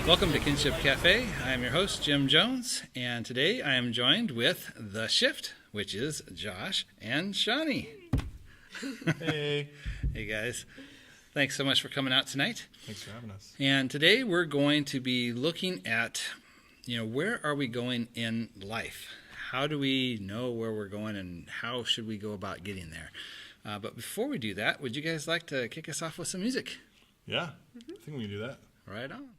Welcome to Kinship Cafe. I am your host, Jim Jones, and today I am joined with The Shift, which is Josh and Shawnie. Hey. Hey, guys. Thanks so much for coming out tonight. Thanks for having us. And today we're going to be looking at, where are we going in life? How do we know where we're going, and how should we go about getting there? But before we do that, would you guys like to kick us off with some music? Yeah, I think we can do that. Right on.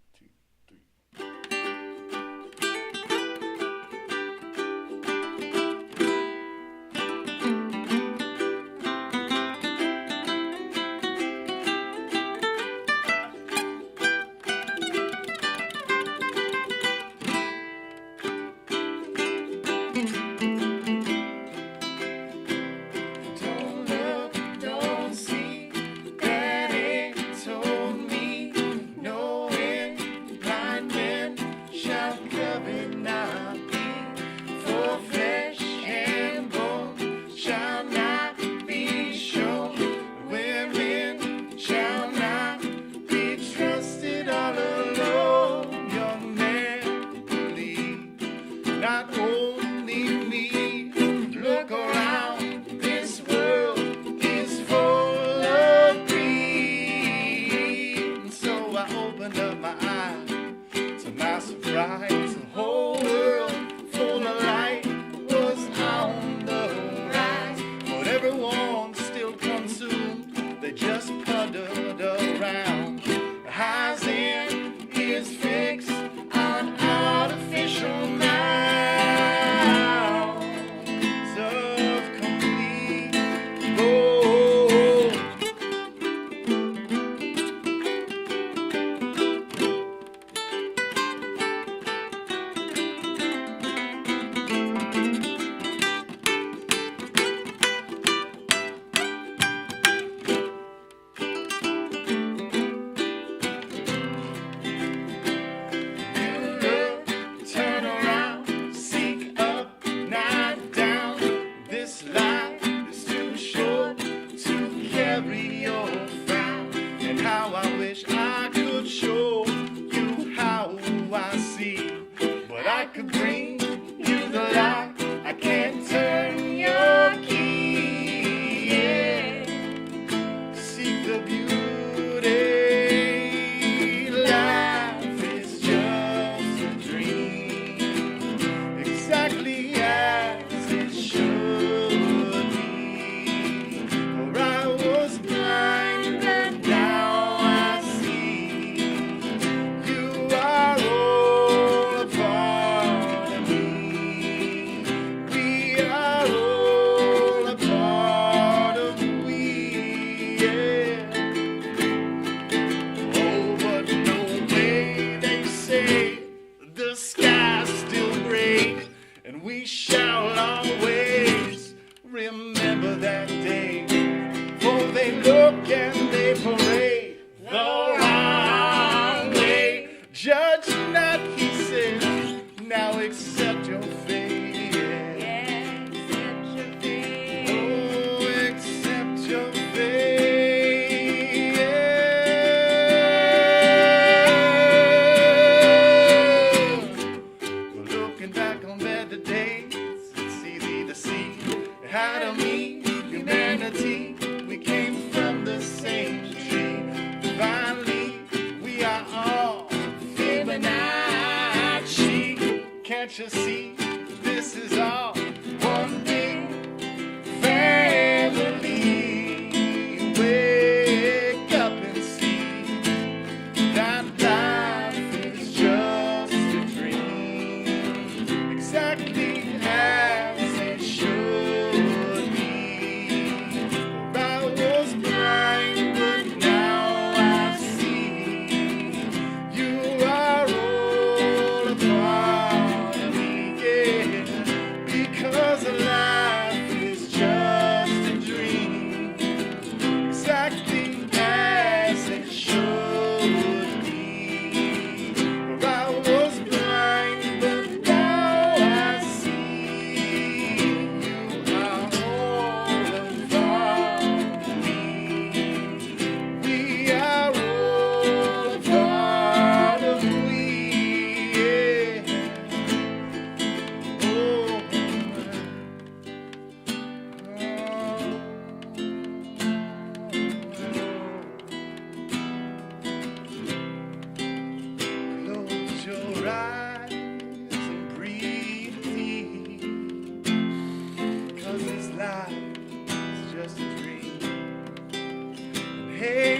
You are all a part of me, yeah.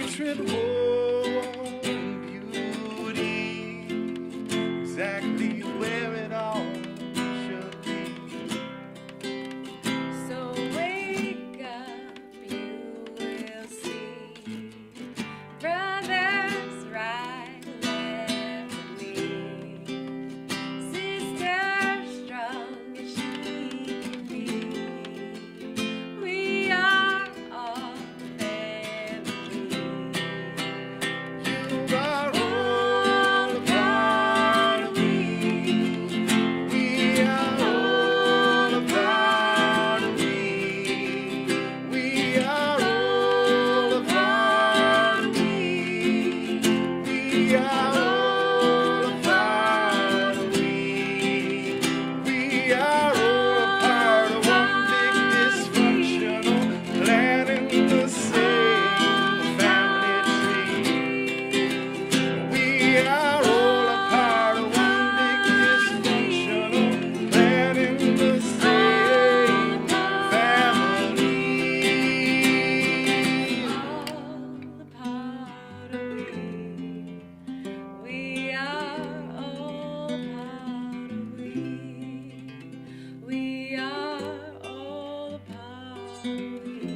portrait wall in beauty, exactly where it all should be. So wake up, you will see. Brothers right, left, me. Sisters strong as she can be. We are all family. You are all a part of me. We are all a part of me. We are all a part of me. We are all a part of me. We are all a part of one big dysfunctional planet, the same family tree. We are all a part of one big dysfunctional planet, the same family. All a part of me. We are all a part of me. We are all a part of me.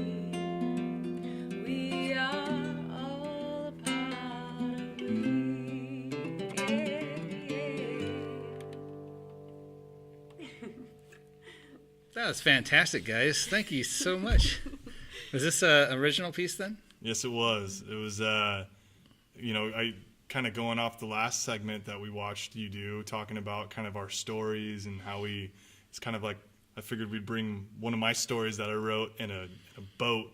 We are all a part of me. That was fantastic, guys. Thank you so much. Was this an original piece then? Yes, it was. It was, I kind of going off the last segment that we watched you do, talking about kind of our stories and how it's kind of like, I figured we'd bring one of my stories that I wrote in a boat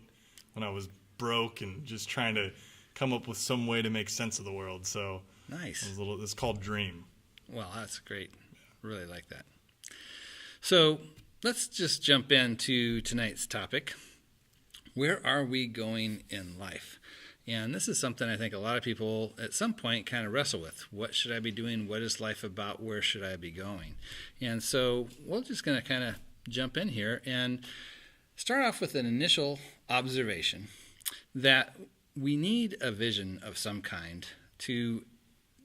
when I was broke and just trying to come up with some way to make sense of the world. So Nice. it's called Dream. Well, that's great. Really like that. So let's just jump into tonight's topic. Where are we going in life? And this is something I think a lot of people at some point kind of wrestle with. What should I be doing? What is life about? Where should I be going? And so we're just going to kind of jump in here and start off with an initial observation that we need a vision of some kind to,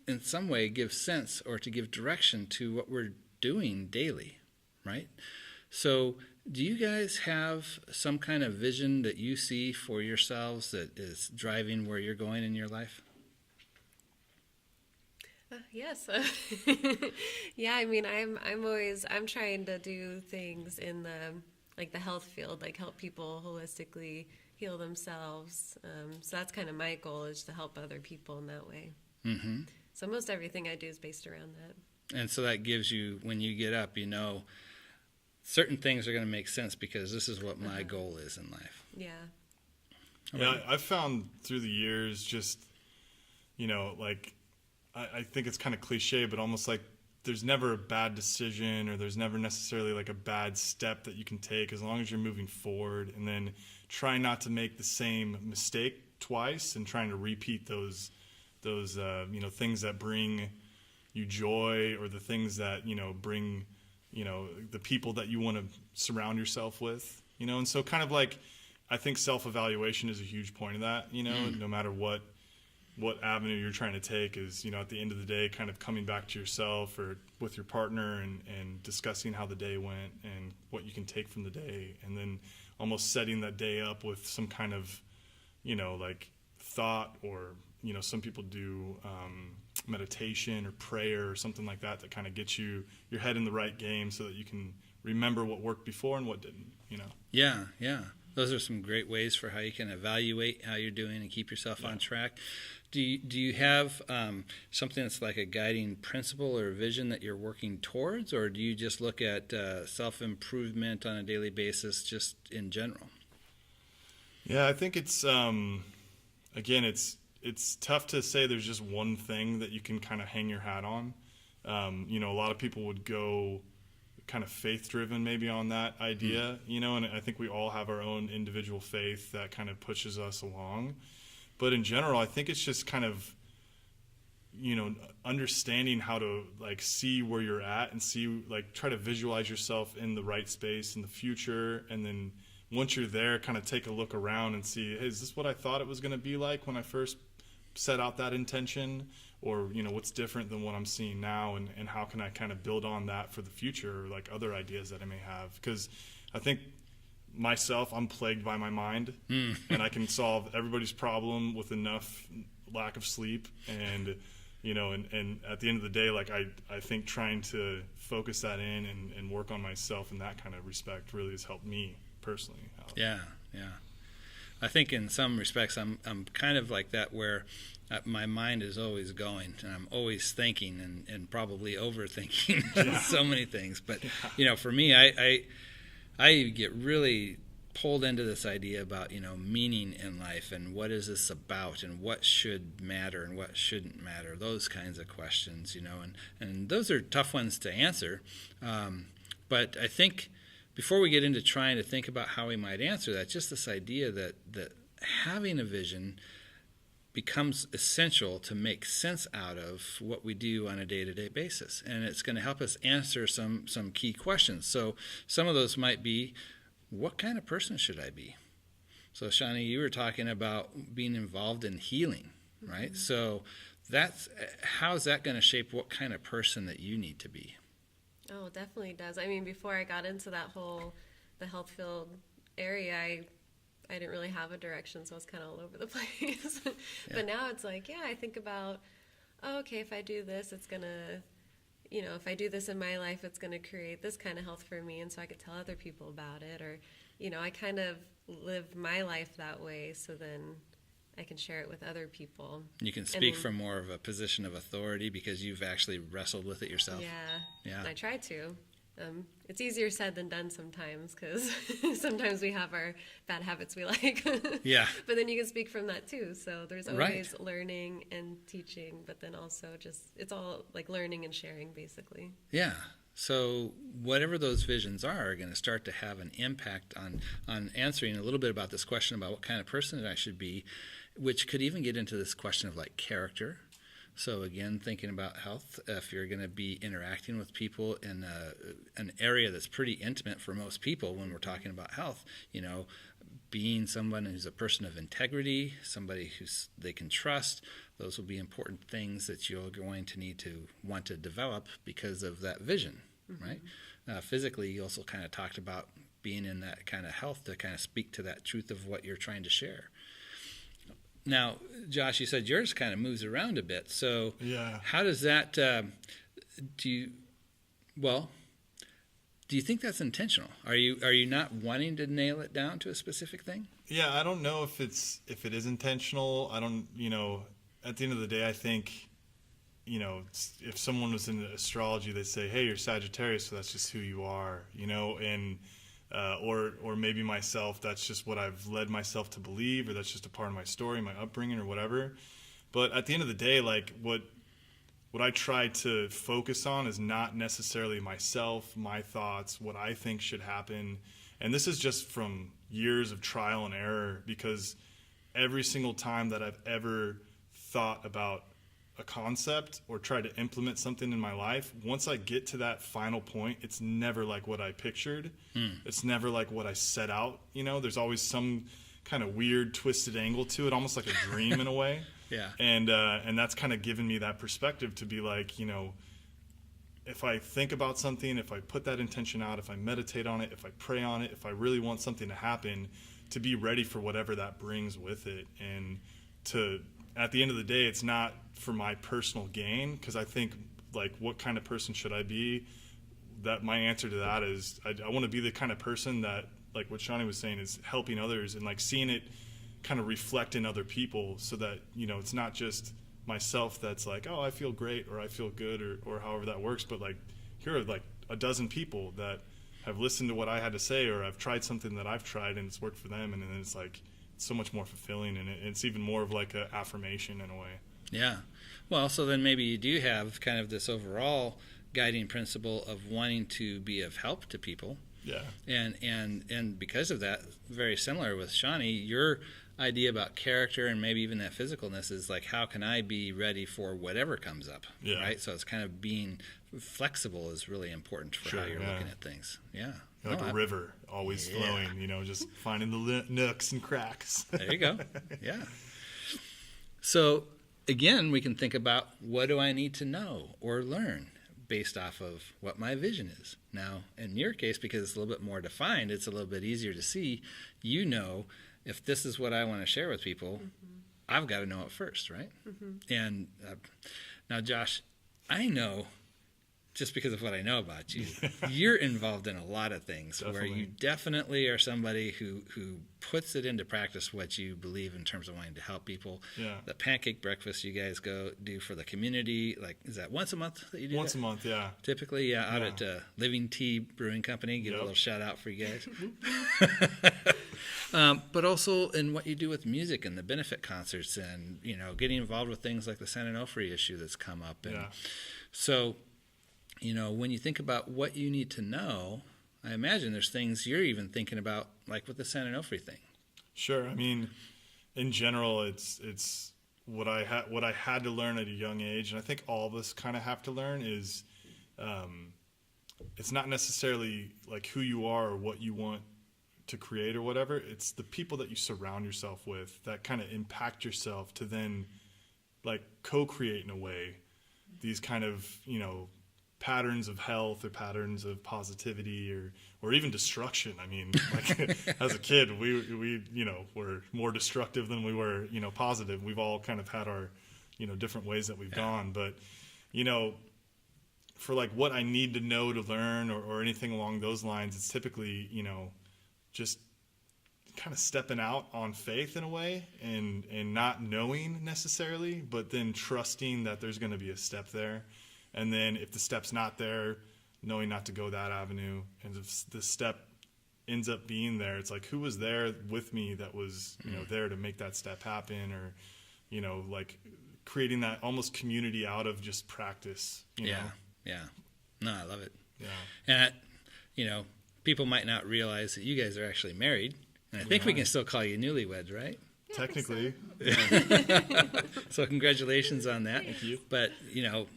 in some way, give sense or to give direction to what we're doing daily, right? So do you guys have some kind of vision that you see for yourselves that is driving where you're going in your life? Yes. Yeah, I mean, I'm trying to do things in the health field, like help people holistically heal themselves. So that's kind of my goal, is to help other people in that way. Mm-hmm. So most everything I do is based around that. And so that gives you, when you get up, certain things are going to make sense because this is what my goal is in life. Yeah. Yeah, I've found through the years just, I think it's kind of cliche, but almost like there's never a bad decision or there's never necessarily like a bad step that you can take as long as you're moving forward, and then try not to make the same mistake twice and trying to repeat those things that bring you joy, or the things that, bring, the people that you want to surround yourself with, and so kind of like, I think self-evaluation is a huge point of that, no matter what avenue you're trying to take is, at the end of the day, kind of coming back to yourself or with your partner and discussing how the day went and what you can take from the day, and then almost setting that day up with some kind of, like thought, or, some people do meditation or prayer or something like that kind of gets your head in the right game so that you can remember what worked before and what didn't, Yeah. Those are some great ways for how you can evaluate how you're doing and keep yourself on track. Do you have something that's like a guiding principle or vision that you're working towards, or do you just look at self-improvement on a daily basis just in general? Yeah, I think it's, again, it's tough to say there's just one thing that you can kind of hang your hat on. A lot of people would go kind of faith-driven maybe on that idea, and I think we all have our own individual faith that kind of pushes us along. But in general, I think it's just kind of, understanding how to like see where you're at and see, like, try to visualize yourself in the right space in the future, and then, once you're there, kind of take a look around and see, hey, is this what I thought it was going to be like when I first set out that intention? Or, what's different than what I'm seeing now, and how can I kind of build on that for the future, or like other ideas that I may have? Because I think myself, I'm plagued by my mind, and I can solve everybody's problem with enough lack of sleep, and and at the end of the day, like I think trying to focus that in and work on myself in that kind of respect really has helped me personally out. Yeah. I think in some respects I'm kind of like that, where my mind is always going, and I'm always thinking and probably overthinking so many things. But for me, I get really pulled into this idea about meaning in life, and what is this about, and what should matter and what shouldn't matter, those kinds of questions, and those are tough ones to answer. But I think before we get into trying to think about how we might answer that, just this idea that having a vision becomes essential to make sense out of what we do on a day-to-day basis, and it's going to help us answer some key questions. So some of those might be, what kind of person should I be? So Shawnie, you were talking about being involved in healing, right? Mm-hmm. So how's that going to shape what kind of person that you need to be? Oh, it definitely does. I mean, before I got into the health field area, I didn't really have a direction, so I was kind of all over the place. But now it's like, I think about, okay, if I do this, it's going to, if I do this in my life, it's going to create this kind of health for me, and so I could tell other people about it. Or, I kind of live my life that way, so then I can share it with other people. You can speak from more of a position of authority because you've actually wrestled with it yourself. Yeah. I try to. It's easier said than done sometimes, because sometimes we have our bad habits we like. Yeah. But then you can speak from that too. So there's always learning and teaching, but then also it's all like learning and sharing, basically. Yeah. So whatever those visions are going to start to have an impact on answering a little bit about this question about what kind of person I should be, which could even get into this question of like character. So again, thinking about health, if you're going to be interacting with people in an area that's pretty intimate for most people when we're talking about health, being someone who's a person of integrity, somebody they can trust, those will be important things that you're going to need to want to develop because of that vision, right? Physically, you also kind of talked about being in that kind of health to kind of speak to that truth of what you're trying to share. Now, Josh, you said yours kind of moves around a bit. So how does that, do you think that's intentional? Are you not wanting to nail it down to a specific thing? Yeah, I don't know if it is intentional. I don't, at the end of the day, I think, if someone was in astrology, they'd say, hey, you're Sagittarius, so that's just who you are, and or maybe myself, that's just what I've led myself to believe, or that's just a part of my story, my upbringing, or whatever. But at the end of the day, like what I try to focus on is not necessarily myself, my thoughts, what I think should happen. And this is just from years of trial and error, because every single time that I've ever thought about a concept or try to implement something in my life, once I get to that final point, it's never like what I pictured. It's never like what I set out. There's always some kind of weird twisted angle to it, almost like a dream in a way. Yeah. And that's kind of given me that perspective to be like, if I think about something, if I put that intention out, if I meditate on it, if I pray on it, if I really want something to happen, to be ready for whatever that brings with it. And at the end of the day, it's not for my personal gain, because I think, like, what kind of person should I be? That my answer to that is I want to be the kind of person that, like what Shawnie was saying, is helping others and like seeing it kind of reflect in other people, so that it's not just myself that's like, oh, I feel great or I feel good or however that works, but like here are like a dozen people that have listened to what I had to say, or I've tried something that I've tried and it's worked for them, and then it's like it's so much more fulfilling, and it's even more of like an affirmation in a way. Yeah. Well, so then maybe you do have kind of this overall guiding principle of wanting to be of help to people. Yeah. And because of that, very similar with Shawnie, you're idea about character and maybe even that physicalness is like, how can I be ready for whatever comes up, right? So it's kind of being flexible is really important for how you're looking at things. Yeah. Like a river always flowing, just finding the nooks and cracks. There you go. Yeah. So again, we can think about, what do I need to know or learn based off of what my vision is? Now, in your case, because it's a little bit more defined, it's a little bit easier to see. If this is what I want to share with people, I've got to know it first, right? And now, Josh, I know, just because of what I know about you, you're involved in a lot of things where you definitely are somebody who puts it into practice what you believe in terms of wanting to help people. Yeah. The pancake breakfast you guys do for the community, like, is that once a month that you do? Once a month, yeah. Typically, out at Living Tea Brewing Company. Give a little shout out for you guys. But also in what you do with music and the benefit concerts and, getting involved with things like the San Onofre issue that's come up. And so, when you think about what you need to know, I imagine there's things you're even thinking about, like with the San Onofre thing. Sure. I mean, in general, it's what I had to learn at a young age, and I think all of us kind of have to learn is, it's not necessarily like who you are or what you want to create or whatever. It's the people that you surround yourself with that kind of impact yourself to then like co-create in a way these kind of, patterns of health or patterns of positivity or even destruction. I mean, like as a kid, we were more destructive than we were, positive. We've all kind of had our, different ways that we've gone. But, for like what I need to know to learn or anything along those lines, it's typically, just kind of stepping out on faith in a way and not knowing necessarily, but then trusting that there's going to be a step there. And then if the step's not there, knowing not to go that avenue. And if the step ends up being there, it's like, who was there with me that was, there to make that step happen, or, like creating that almost community out of just practice. You know? Yeah. No, I love it. Yeah. And, people might not realize that you guys are actually married. And I think we can still call you newlyweds, right? Technically. So congratulations on that. Thank you. But,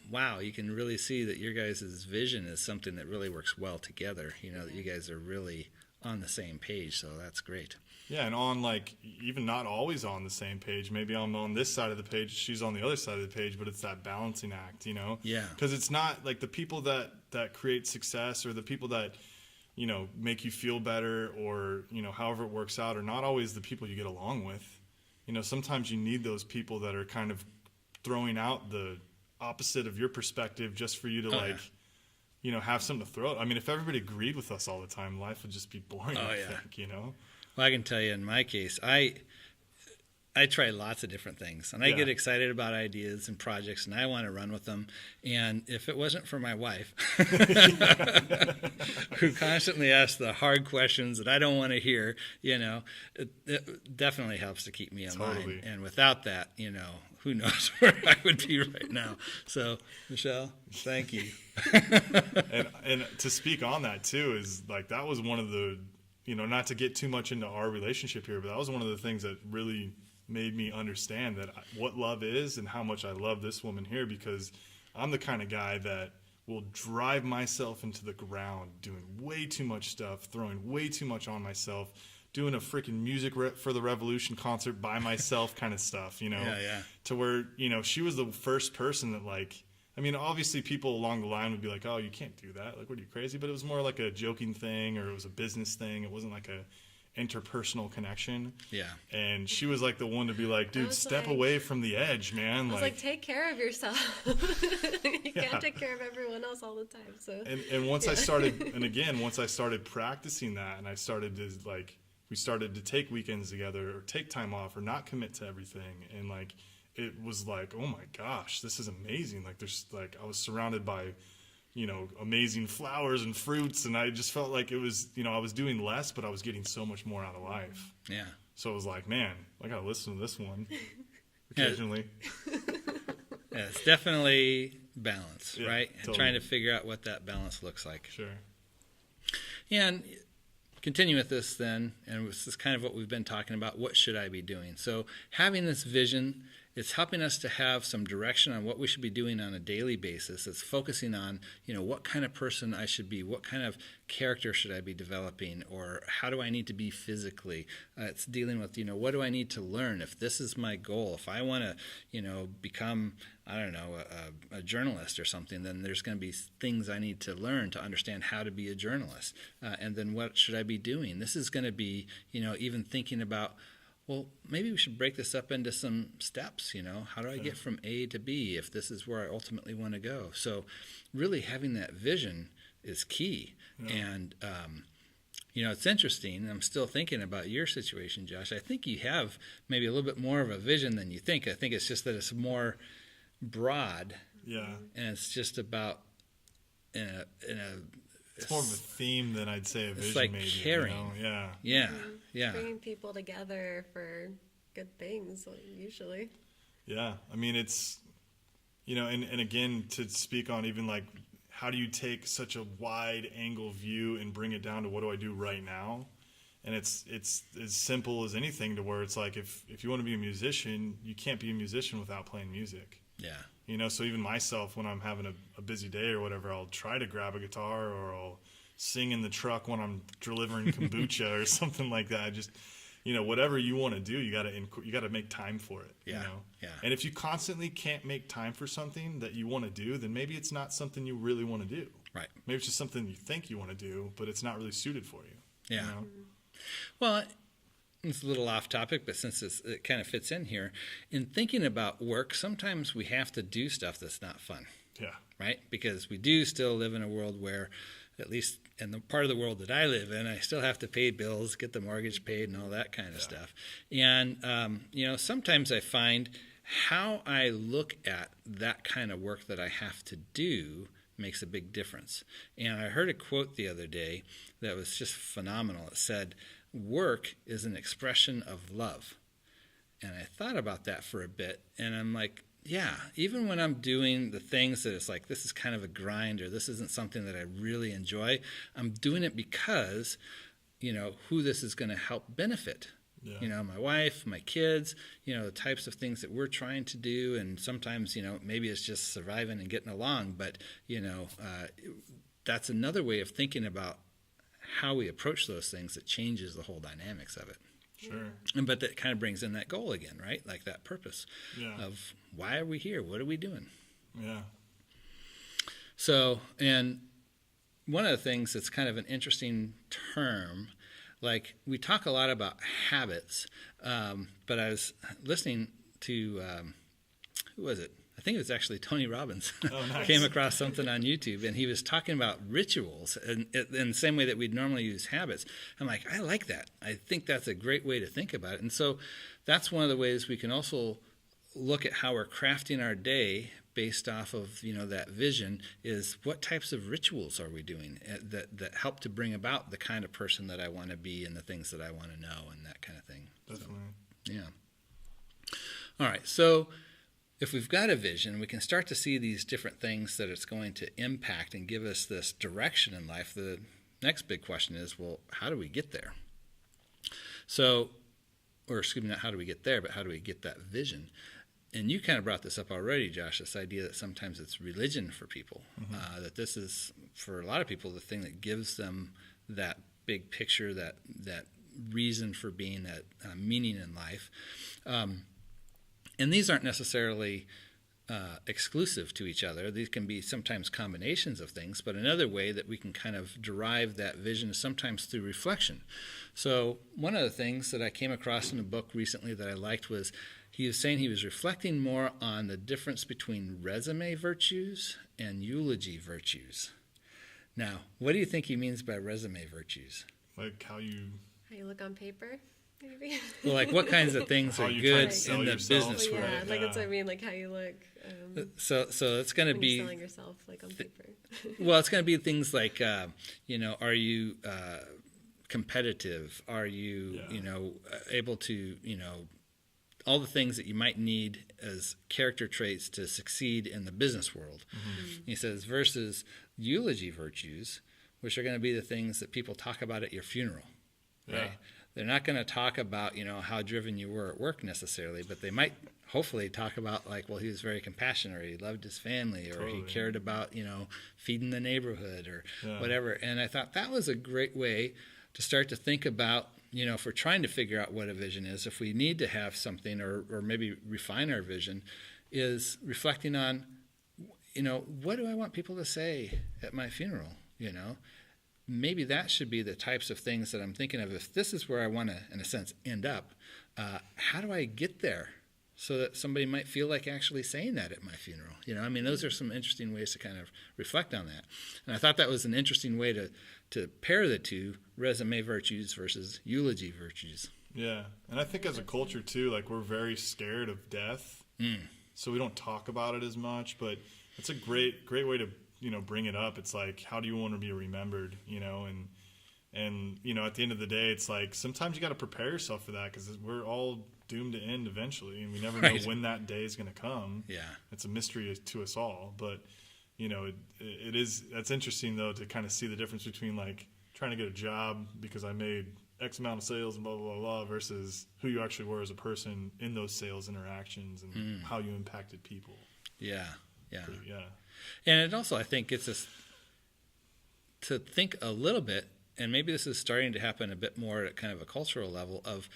wow, you can really see that your guys' vision is something that really works well together. That you guys are really on the same page, so that's great. Yeah, and on like even not always on the same page. Maybe I'm on this side of the page, she's on the other side of the page, but it's that balancing act, Yeah. Because it's not like the people that create success or the people that make you feel better or however it works out are not always the people you get along with. Sometimes you need those people that are kind of throwing out the opposite of your perspective just for you to have something to throw. I mean, if everybody agreed with us all the time, life would just be boring. I think. Well, I can tell you in my case, I try lots of different things, and I get excited about ideas and projects, and I want to run with them. And if it wasn't for my wife, who constantly asks the hard questions that I don't want to hear, it definitely helps to keep me in line. And without that, who knows where I would be right now. So, Michelle, thank you. and to speak on that too is like that was one of the, not to get too much into our relationship here, but that was one of the things that really made me understand that what love is and how much I love this woman here, because I'm the kind of guy that will drive myself into the ground doing way too much stuff, throwing way too much on myself, doing a freaking Music for the Revolution concert by myself kind of stuff, to where, she was the first person that like, I mean, obviously people along the line would be like, oh, you can't do that. Like, what are you, crazy? But it was more like a joking thing, or it was a business thing. It wasn't like a interpersonal connection. Yeah. And she was like the one to be like, dude, step away from the edge, man. I was like, take care of yourself. You can't take care of everyone else all the time. So and once I started, and again, once I started practicing that, and I started to like, we started to take weekends together or take time off or not commit to everything. And like, it was like, oh my gosh, this is amazing. Like there's like, I was surrounded by, amazing flowers and fruits. And I just felt like it was, I was doing less, but I was getting so much more out of life. Yeah. So it was like, man, I got to listen to this one occasionally. Yeah, it's definitely balance, right? Totally. Trying to figure out what that balance looks like. Sure. And continue with this then, and this is kind of what we've been talking about. What should I be doing? So having this vision, it's helping us to have some direction on what we should be doing on a daily basis. It's focusing on, what kind of person I should be, what kind of character should I be developing, or how do I need to be physically. It's dealing with, what do I need to learn? If this is my goal, if I want to, become, I don't know, a journalist or something, then there's going to be things I need to learn to understand how to be a journalist. And then what should I be doing? This is going to be, even thinking about, well, maybe we should break this up into some steps, How do I get from A to B if this is where I ultimately want to go? So really having that vision is key. Yeah. And, it's interesting. I'm still thinking about your situation, Josh. I think you have maybe a little bit more of a vision than you think. I think it's just that it's more broad. Yeah. And it's just about it's more of a theme than I'd say a vision. It's like maybe, caring. Yeah. Yeah. Yeah. Bringing people together for good things, usually. Yeah. I mean, it's, and again, to speak on even like, how do you take such a wide angle view and bring it down to what do I do right now? And it's as simple as anything, to where it's like, if you want to be a musician, you can't be a musician without playing music. Yeah. So even myself, when I'm having a busy day or whatever, I'll try to grab a guitar, or I'll sing in the truck when I'm delivering kombucha or something like that. Just, whatever you want to do, you gotta make time for it. Yeah. Yeah. And if you constantly can't make time for something that you want to do, then maybe it's not something you really want to do. Right. Maybe it's just something you think you want to do, but it's not really suited for you. Yeah. Well, it's a little off topic, but since it kind of fits in here, in thinking about work, sometimes we have to do stuff that's not fun. Yeah. Right? Because we do still live in a world where, at least in the part of the world that I live in, I still have to pay bills, get the mortgage paid, and all that kind of stuff. And, sometimes I find how I look at that kind of work that I have to do makes a big difference. And I heard a quote the other day that was just phenomenal. It said, "Work is an expression of love." And I thought about that for a bit, and I'm like, yeah, even when I'm doing the things that it's like, this is kind of a grind, or this isn't something that I really enjoy, I'm doing it because, who this is going to help benefit. Yeah. My wife, my kids, the types of things that we're trying to do. And sometimes, maybe it's just surviving and getting along. But, that's another way of thinking about how we approach those things that changes the whole dynamics of it. Sure. But that kind of brings in that goal again, right? Like that purpose of why are we here? What are we doing? Yeah. So, and one of the things that's kind of an interesting term, like we talk a lot about habits, but I was listening to, who was it? I think it was actually Tony Robbins. Oh, nice. Came across something on YouTube, and he was talking about rituals in the same way that we'd normally use habits. I'm like, I like that. I think that's a great way to think about it. And so that's one of the ways we can also look at how we're crafting our day based off of, that vision, is what types of rituals are we doing that help to bring about the kind of person that I want to be and the things that I want to know and that kind of thing. Definitely. So, yeah. All right. So if we've got a vision, we can start to see these different things that it's going to impact and give us this direction in life. The next big question is, well, how do we get there? So, or excuse me, not how do we get there, but how do we get that vision? And you kind of brought this up already, Josh, this idea that sometimes it's religion for people, that this is, for a lot of people, the thing that gives them that big picture, that reason for being, that meaning in life. And these aren't necessarily exclusive to each other. These can be sometimes combinations of things, but another way that we can kind of derive that vision is sometimes through reflection. So one of the things that I came across in a book recently that I liked was, he was saying he was reflecting more on the difference between resume virtues and eulogy virtues. Now, what do you think he means by resume virtues? Like how you look on paper, maybe. Well, like what kinds of things are good in the business world? Yeah, like that's what I mean, like how you look. So it's going to when be you're selling yourself, like on paper. Well, it's going to be things like, are you competitive? Are you, able to, all the things that you might need as character traits to succeed in the business world. Mm-hmm. He says, versus eulogy virtues, which are going to be the things that people talk about at your funeral, right? Yeah. They're not going to talk about, how driven you were at work necessarily, but they might hopefully talk about like, well, he was very compassionate, or he loved his family, or Totally. he cared about, feeding the neighborhood or Yeah. whatever. And I thought that was a great way to start to think about, if we're trying to figure out what a vision is, if we need to have something or maybe refine our vision, is reflecting on, what do I want people to say at my funeral, Maybe that should be the types of things that I'm thinking of. If this is where I want to, in a sense, end up, how do I get there so that somebody might feel like actually saying that at my funeral? Those are some interesting ways to kind of reflect on that. And I thought that was an interesting way to pair the two, resume virtues versus eulogy virtues. Yeah. And I think as a culture, too, like we're very scared of death. So we don't talk about it as much. But it's a great way to bring it up. It's like, how do you want to be remembered, and at the end of the day, it's like sometimes you got to prepare yourself for that, because we're all doomed to end eventually, and we never know when that day is going to come. Yeah. It's a mystery to us all, but that's interesting though, to kind of see the difference between like trying to get a job because I made X amount of sales and blah, blah, blah, blah, versus who you actually were as a person in those sales interactions and how you impacted people. Yeah. Yeah. Yeah. And it also, I think, gets us to think a little bit, and maybe this is starting to happen a bit more at kind of a cultural level, of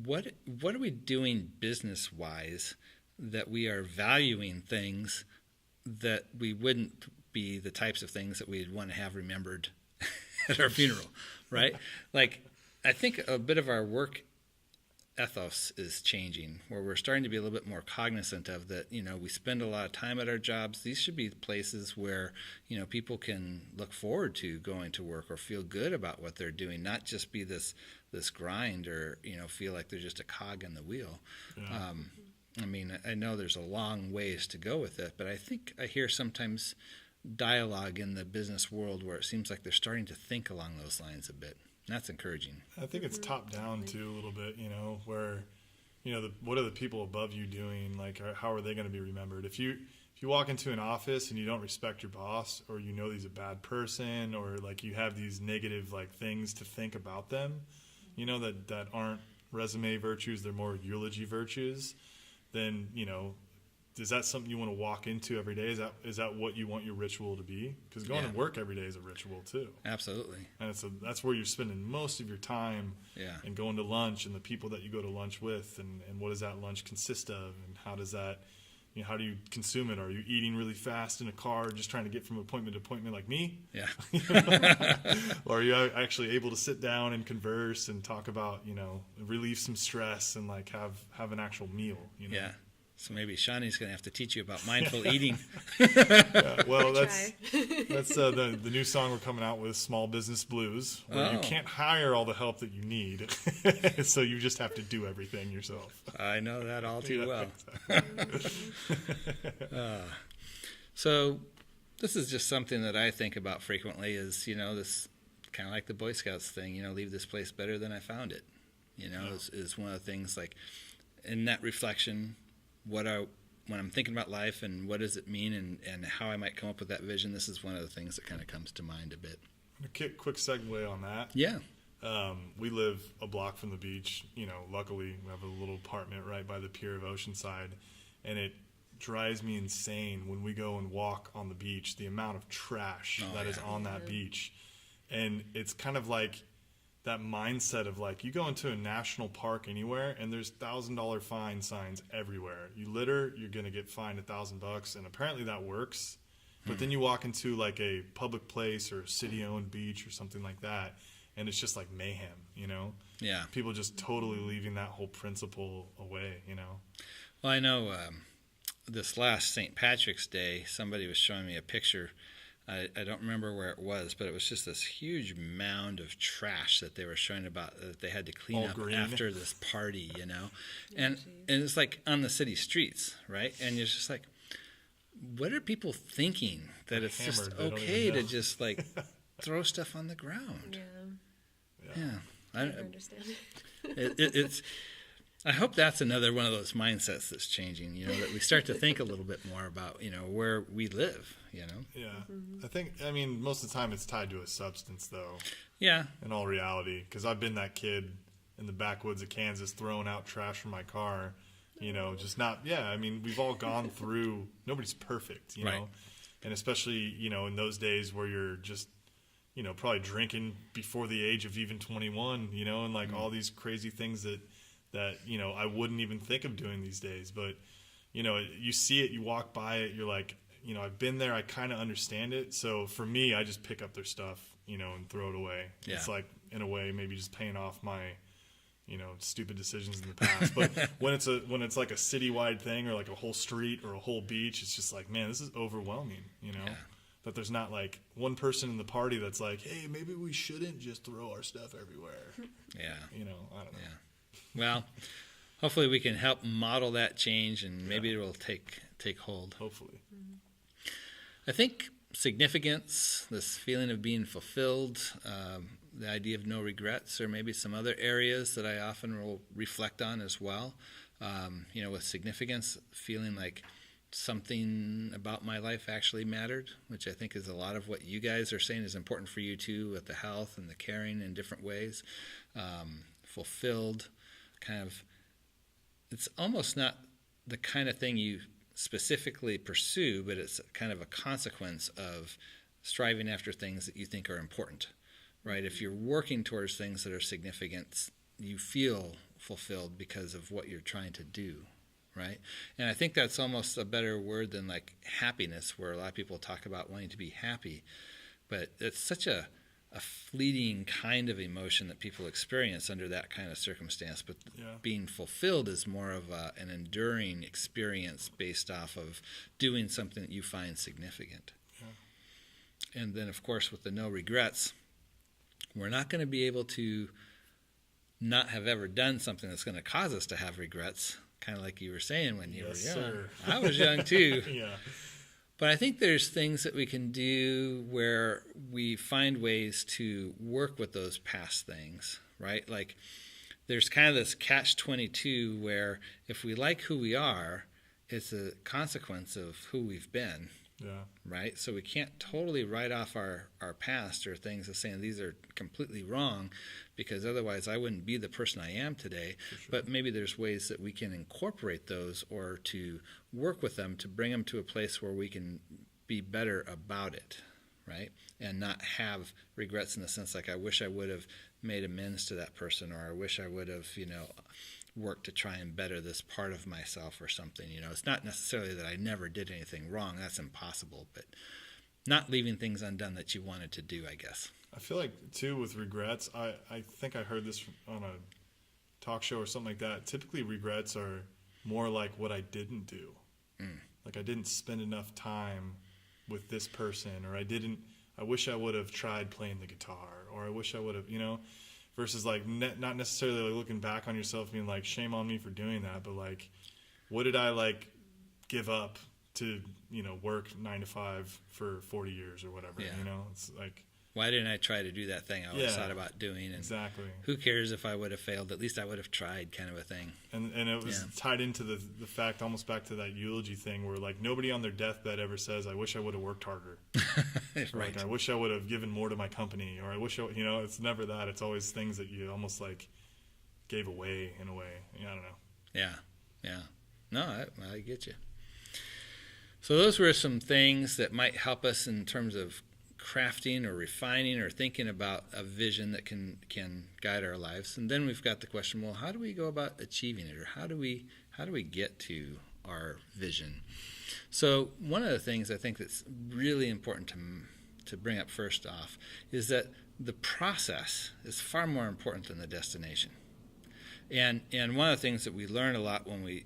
what are we doing business-wise that we are valuing things that we wouldn't be the types of things that we'd want to have remembered at our funeral, right? Like, I think a bit of our work ethos is changing, where we're starting to be a little bit more cognizant of that. We spend a lot of time at our jobs. These should be places where people can look forward to going to work or feel good about what they're doing, not just be this grind or feel like they're just a cog in the wheel. Yeah. I know there's a long ways to go with it, but I think I hear sometimes dialogue in the business world where it seems like they're starting to think along those lines a bit. That's encouraging. I think it's top down too a little bit, where, what are the people above you doing? Like, how are they going to be remembered? If you walk into an office and you don't respect your boss, or he's a bad person, or like you have these negative like things to think about them, that aren't resume virtues, they're more eulogy virtues, then, is that something you want to walk into every day? Is that what you want your ritual to be? Because going to work every day is a ritual too. Absolutely. And that's where you're spending most of your time. Yeah. And going to lunch, and the people that you go to lunch with, and what does that lunch consist of, and how does that, how do you consume it? Are you eating really fast in a car, just trying to get from appointment to appointment like me? Yeah. Or are you actually able to sit down and converse and talk about, relieve some stress and like have an actual meal? Yeah. So maybe Shawnie's going to have to teach you about mindful eating. Yeah, well, that's the new song we're coming out with, Small Business Blues, where you can't hire all the help that you need, so you just have to do everything yourself. I know that all too well. So this is just something that I think about frequently, is, this kind of like the Boy Scouts thing, leave this place better than I found it, is one of the things, like, in that reflection, when I'm thinking about life and what does it mean and how I might come up with that vision, this is one of the things that kind of comes to mind a bit. A quick segue on that. Yeah. We live a block from the beach. Luckily we have a little apartment right by the pier of Oceanside, and it drives me insane when we go and walk on the beach, the amount of trash that is on that beach. And it's kind of like that mindset of like, you go into a national park anywhere and there's $1,000 fine signs everywhere. You litter, you're going to get fined $1,000, and apparently that works. But then you walk into like a public place or a city-owned beach or something like that, and it's just like mayhem, Yeah. People just totally leaving that whole principle away, Well, I know this last St. Patrick's Day, somebody was showing me a picture. I don't remember where it was, but it was just this huge mound of trash that they were showing about that they had to clean up after this party, and it's like on the city streets, right? And you're just like, what are people thinking that it's just okay to just like throw stuff on the ground? Yeah. I don't understand. It's I hope that's another one of those mindsets that's changing, that we start to think a little bit more about, where we live, Yeah. I mean, most of the time it's tied to a substance, though. Yeah. In all reality, because I've been that kid in the backwoods of Kansas throwing out trash from my car, just not, I mean, we've all gone through, nobody's perfect, you know, and especially, in those days where you're just, probably drinking before the age of even 21, and like all these crazy things that, I wouldn't even think of doing these days. But, you see it, you walk by it, you're like, I've been there, I kind of understand it. So for me, I just pick up their stuff, and throw it away. Yeah. It's like, in a way, maybe just paying off my, stupid decisions in the past. But when it's like a citywide thing or like a whole street or a whole beach, it's just like, man, this is overwhelming, Yeah. That there's not like one person in the party that's like, hey, maybe we shouldn't just throw our stuff everywhere. Yeah. I don't know. Yeah. Well, hopefully we can help model that change, and maybe it will take hold. Hopefully. I think significance, this feeling of being fulfilled, the idea of no regrets, or maybe some other areas that I often will reflect on as well. With significance, feeling like something about my life actually mattered, which I think is a lot of what you guys are saying is important for you too, with the health and the caring in different ways. Fulfilled, kind of, it's almost not the kind of thing you specifically pursue, but it's kind of a consequence of striving after things that you think are important, right? If you're working towards things that are significant, you feel fulfilled because of what you're trying to do, right? And I think that's almost a better word than like happiness, where a lot of people talk about wanting to be happy, but it's such a fleeting kind of emotion that people experience under that kind of circumstance. But being fulfilled is more of an enduring experience based off of doing something that you find significant. Yeah. And then, of course, with the no regrets, we're not going to be able to not have ever done something that's going to cause us to have regrets, kind of like you were saying when you were young. Sir. I was young too. Yeah. But I think there's things that we can do where we find ways to work with those past things, right? Like there's kind of this catch-22 where if we like who we are, it's a consequence of who we've been, right? So we can't totally write off our past or things as saying these are completely wrong, because otherwise I wouldn't be the person I am today. Sure. But maybe there's ways that we can incorporate those or to work with them to bring them to a place where we can be better about it, right? And not have regrets in the sense like I wish I would have made amends to that person, or I wish I would have, worked to try and better this part of myself or something. It's not necessarily that I never did anything wrong. That's impossible. But not leaving things undone that you wanted to do, I guess. I feel like, too, with regrets, I think I heard this on a talk show or something like that. Typically, regrets are more like what I didn't do. Like I didn't spend enough time with this person, or I wish I would have tried playing the guitar, or I wish I would have, versus like not necessarily like looking back on yourself being like, shame on me for doing that, but like, what did I like give up to, work 9 to 5 for 40 years or whatever, it's like, why didn't I try to do that thing I always thought about doing? And exactly. Who cares if I would have failed? At least I would have tried, kind of a thing. And it was tied into the fact, almost back to that eulogy thing, where like nobody on their deathbed ever says, I wish I would have worked harder. Right. Like, I wish I would have given more to my company, or I wish it's never that. It's always things that you almost like gave away in a way. I don't know. Yeah. No, I get you. So those were some things that might help us in terms of crafting or refining or thinking about a vision that can guide our lives. And then we've got the question, well, how do we go about achieving it, or how do we get to our vision? So one of the things I think that's really important to bring up first off is that the process is far more important than the destination. And one of the things that we learn a lot when we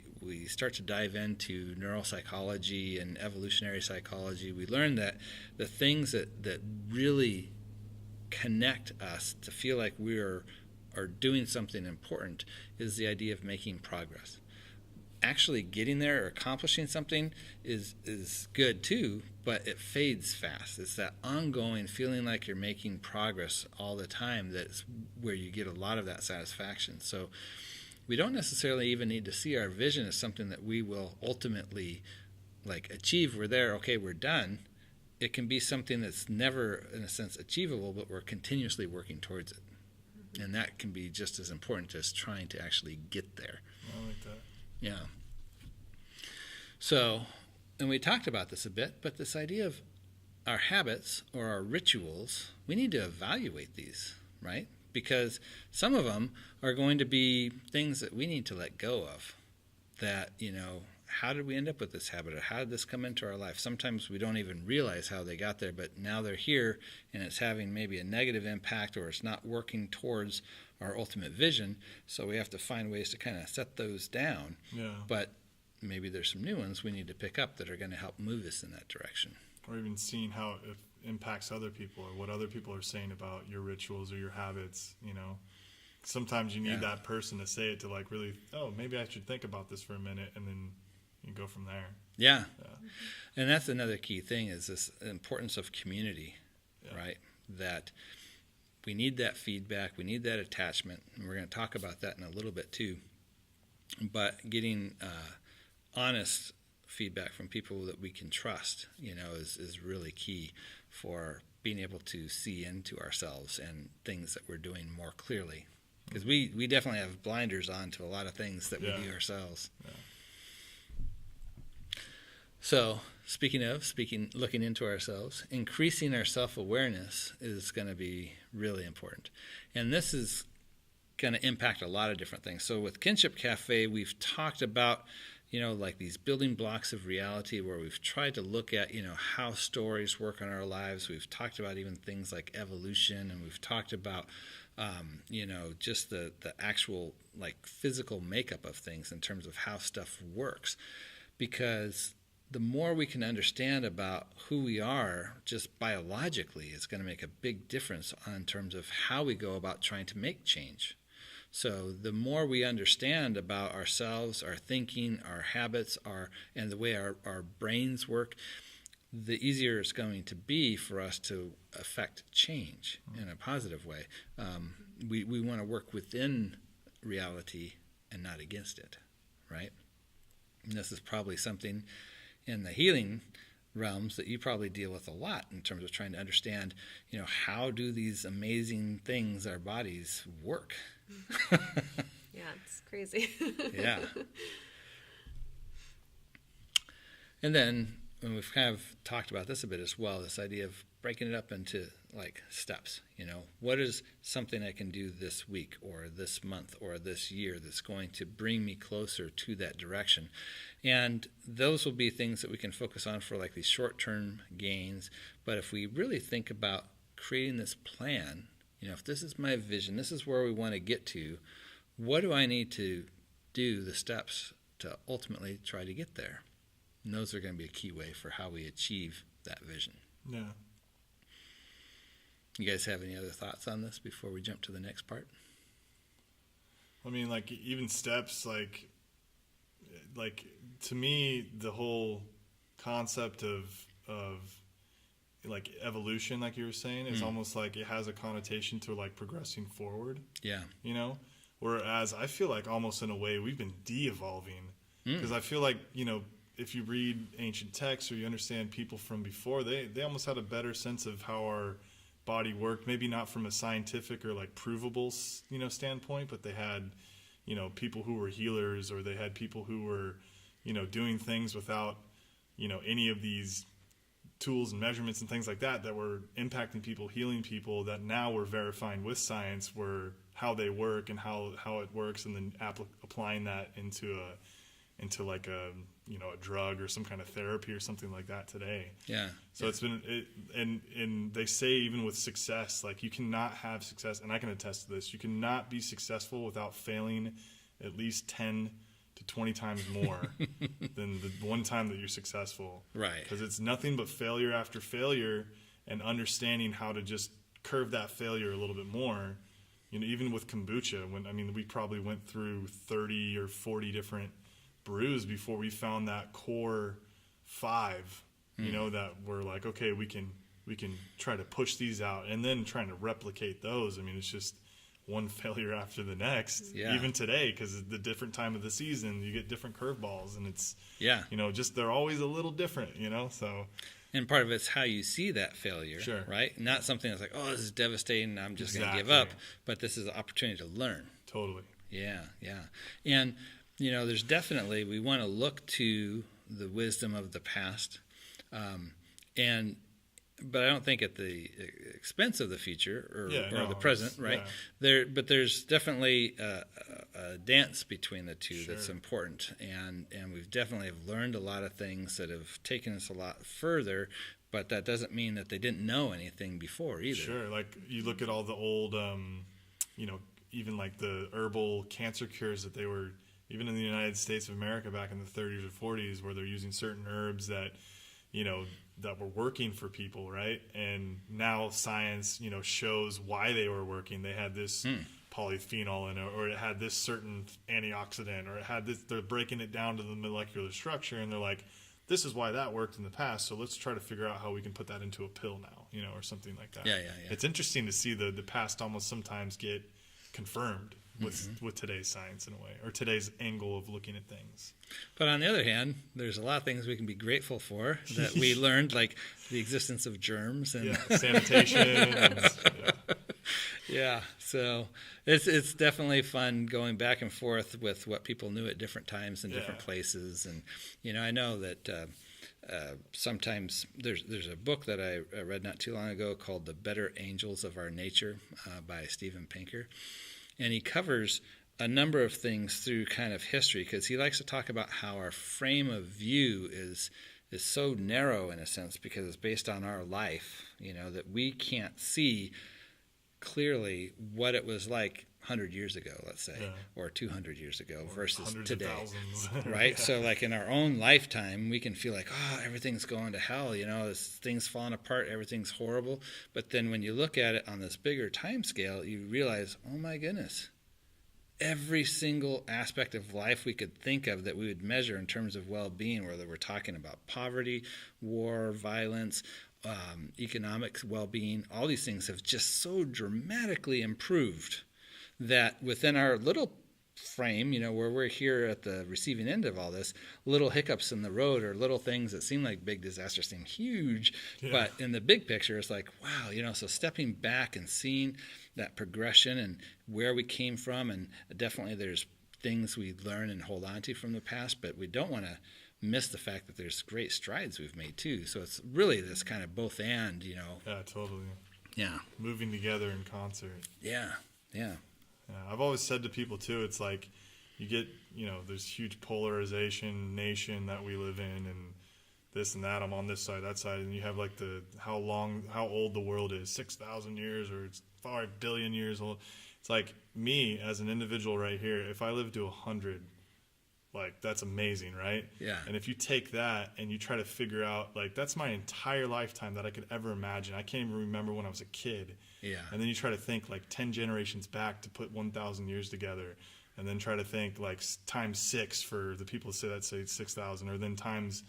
start to dive into neuropsychology and evolutionary psychology, we learn that the things that really connect us to feel like we are doing something important is the idea of making progress. Actually getting there or accomplishing something is good too, but it fades fast. It's that ongoing feeling like you're making progress all the time that's where you get a lot of that satisfaction. So we don't necessarily even need to see our vision as something that we will ultimately like achieve. We're there, okay, we're done. It can be something that's never, in a sense, achievable, but we're continuously working towards it. And that can be just as important as trying to actually get there. I like that. Yeah. So, and we talked about this a bit, but this idea of our habits or our rituals, we need to evaluate these, right? Because some of them are going to be things that we need to let go of. That, how did we end up with this habit, or how did this come into our life? Sometimes we don't even realize how they got there, but now they're here and it's having maybe a negative impact, or it's not working towards our ultimate vision. So we have to find ways to kind of set those down. Yeah. But maybe there's some new ones we need to pick up that are going to help move us in that direction. Or even seeing how it impacts other people, or what other people are saying about your rituals or your habits. Sometimes you need that person to say it to like really, maybe I should think about this for a minute, and then you go from there. Yeah. And that's another key thing, is this importance of community, right? That we need that feedback, we need that attachment, and we're going to talk about that in a little bit too. But getting honest feedback from people that we can trust, is really key for being able to see into ourselves and things that we're doing more clearly. Because we definitely have blinders on to a lot of things that we do ourselves. Yeah. So, looking into ourselves, increasing our self-awareness is going to be really important. And this is going to impact a lot of different things. So with Kinship Cafe, we've talked about, like these building blocks of reality, where we've tried to look at, how stories work in our lives. We've talked about even things like evolution, and we've talked about, just the actual like physical makeup of things in terms of how stuff works. Because the more we can understand about who we are just biologically, it's going to make a big difference in terms of how we go about trying to make change. So the more we understand about ourselves, our thinking, our habits, and the way our brains work, the easier it's going to be for us to affect change in a positive way. We want to work within reality and not against it, right? And this is probably something in the healing realms that you probably deal with a lot in terms of trying to understand, how do these amazing things, our bodies, work? Yeah, it's crazy. Yeah. And then, and we've kind of talked about this a bit as well, this idea of breaking it up into like steps. What is something I can do this week or this month or this year that's going to bring me closer to that direction? And those will be things that we can focus on for like these short-term gains. But if we really think about creating this plan, if this is my vision, this is where we want to get to, what do I need to do, the steps to ultimately try to get there? And those are going to be a key way for how we achieve that vision. Yeah. You guys have any other thoughts on this before we jump to the next part? I mean, like even steps, like to me, the whole concept of like evolution, like you were saying, is almost like it has a connotation to like progressing forward. Yeah. Whereas I feel like almost in a way we've been de-evolving, because I feel like, if you read ancient texts or you understand people from before, they almost had a better sense of how our body worked, maybe not from a scientific or like provable, standpoint, but they had, people who were healers, or they had people who were, doing things without, any of these tools and measurements and things like that were impacting people, healing people, that now we're verifying with science were how they work and how it works, and then applying that into like a drug or some kind of therapy or something like that today. Yeah. So it's been and they say even with success, like you cannot have success, and I can attest to this, you cannot be successful without failing at least 10 to 20 times more than the one time that you're successful. Right. Because it's nothing but failure after failure, and understanding how to just curve that failure a little bit more. Even with kombucha, we probably went through 30 or 40 different brews before we found that core 5, that we're like, okay, we can try to push these out, and then trying to replicate those. It's just one failure after the next. Yeah. Even today, because the different time of the season, you get different curveballs, and it's, Yeah. just they're always a little different, so. And part of it's how you see that failure, Sure. right? Not something that's like, oh, this is devastating, I'm just going to give Exactly. up. But this is an opportunity to learn. Totally. Yeah, yeah. And, there's definitely, we want to look to the wisdom of the past. But I don't think at the expense of the future or the present, right? Yeah. But there's definitely a dance between the two Sure. that's important, and we've definitely have learned a lot of things that have taken us a lot further. But that doesn't mean that they didn't know anything before either. Sure. Like you look at all the old, even like the herbal cancer cures that they were, even in the United States of America back in the 30s or 40s, where they're using certain herbs that, that were working for people, right? And now science, shows why they were working. They had this polyphenol in it, or it had this certain antioxidant, or it had this. They're breaking it down to the molecular structure, and they're like, this is why that worked in the past, so let's try to figure out how we can put that into a pill now, or something like that. Yeah. It's interesting to see the past almost sometimes get confirmed with today's science in a way, or today's angle of looking at things. But on the other hand, there's a lot of things we can be grateful for that we learned, like the existence of germs and sanitation. Yeah, so it's definitely fun going back and forth with what people knew at different times and different places. And I know that sometimes there's a book that I read not too long ago called "The Better Angels of Our Nature" by Steven Pinker, and he covers a number of things through kind of history, because he likes to talk about how our frame of view is so narrow in a sense because it's based on our life, that we can't see clearly what it was like 100 years ago, let's say, or 200 years ago versus today, right? So like in our own lifetime, we can feel like, oh, everything's going to hell, this thing's falling apart, everything's horrible. But then when you look at it on this bigger time scale, you realize, oh my goodness, every single aspect of life we could think of that we would measure in terms of well-being, whether we're talking about poverty, war, violence, economic well-being, all these things have just so dramatically improved that within our little frame, where we're here at the receiving end of all this, little hiccups in the road or little things that seem like big disasters seem huge, but in the big picture, it's like, wow, so stepping back and seeing that progression and where we came from, and definitely there's things we learn and hold on to from the past, but we don't want to miss the fact that there's great strides we've made too. So it's really this kind of both and, Yeah, totally. Yeah. Moving together in concert. Yeah. I've always said to people too, it's like you get, there's huge polarization nation that we live in, and this and that, I'm on this side, that side, and you have like how old the world is, 6,000 years or it's 5 billion years old. It's like me as an individual right here, if I live to 100, like that's amazing, right? Yeah. And if you take that and you try to figure out, like, that's my entire lifetime that I could ever imagine. I can't even remember when I was a kid. Yeah. And then you try to think like 10 generations back to put 1,000 years together, and then try to think like times 6 for the people that say 6,000, or then times.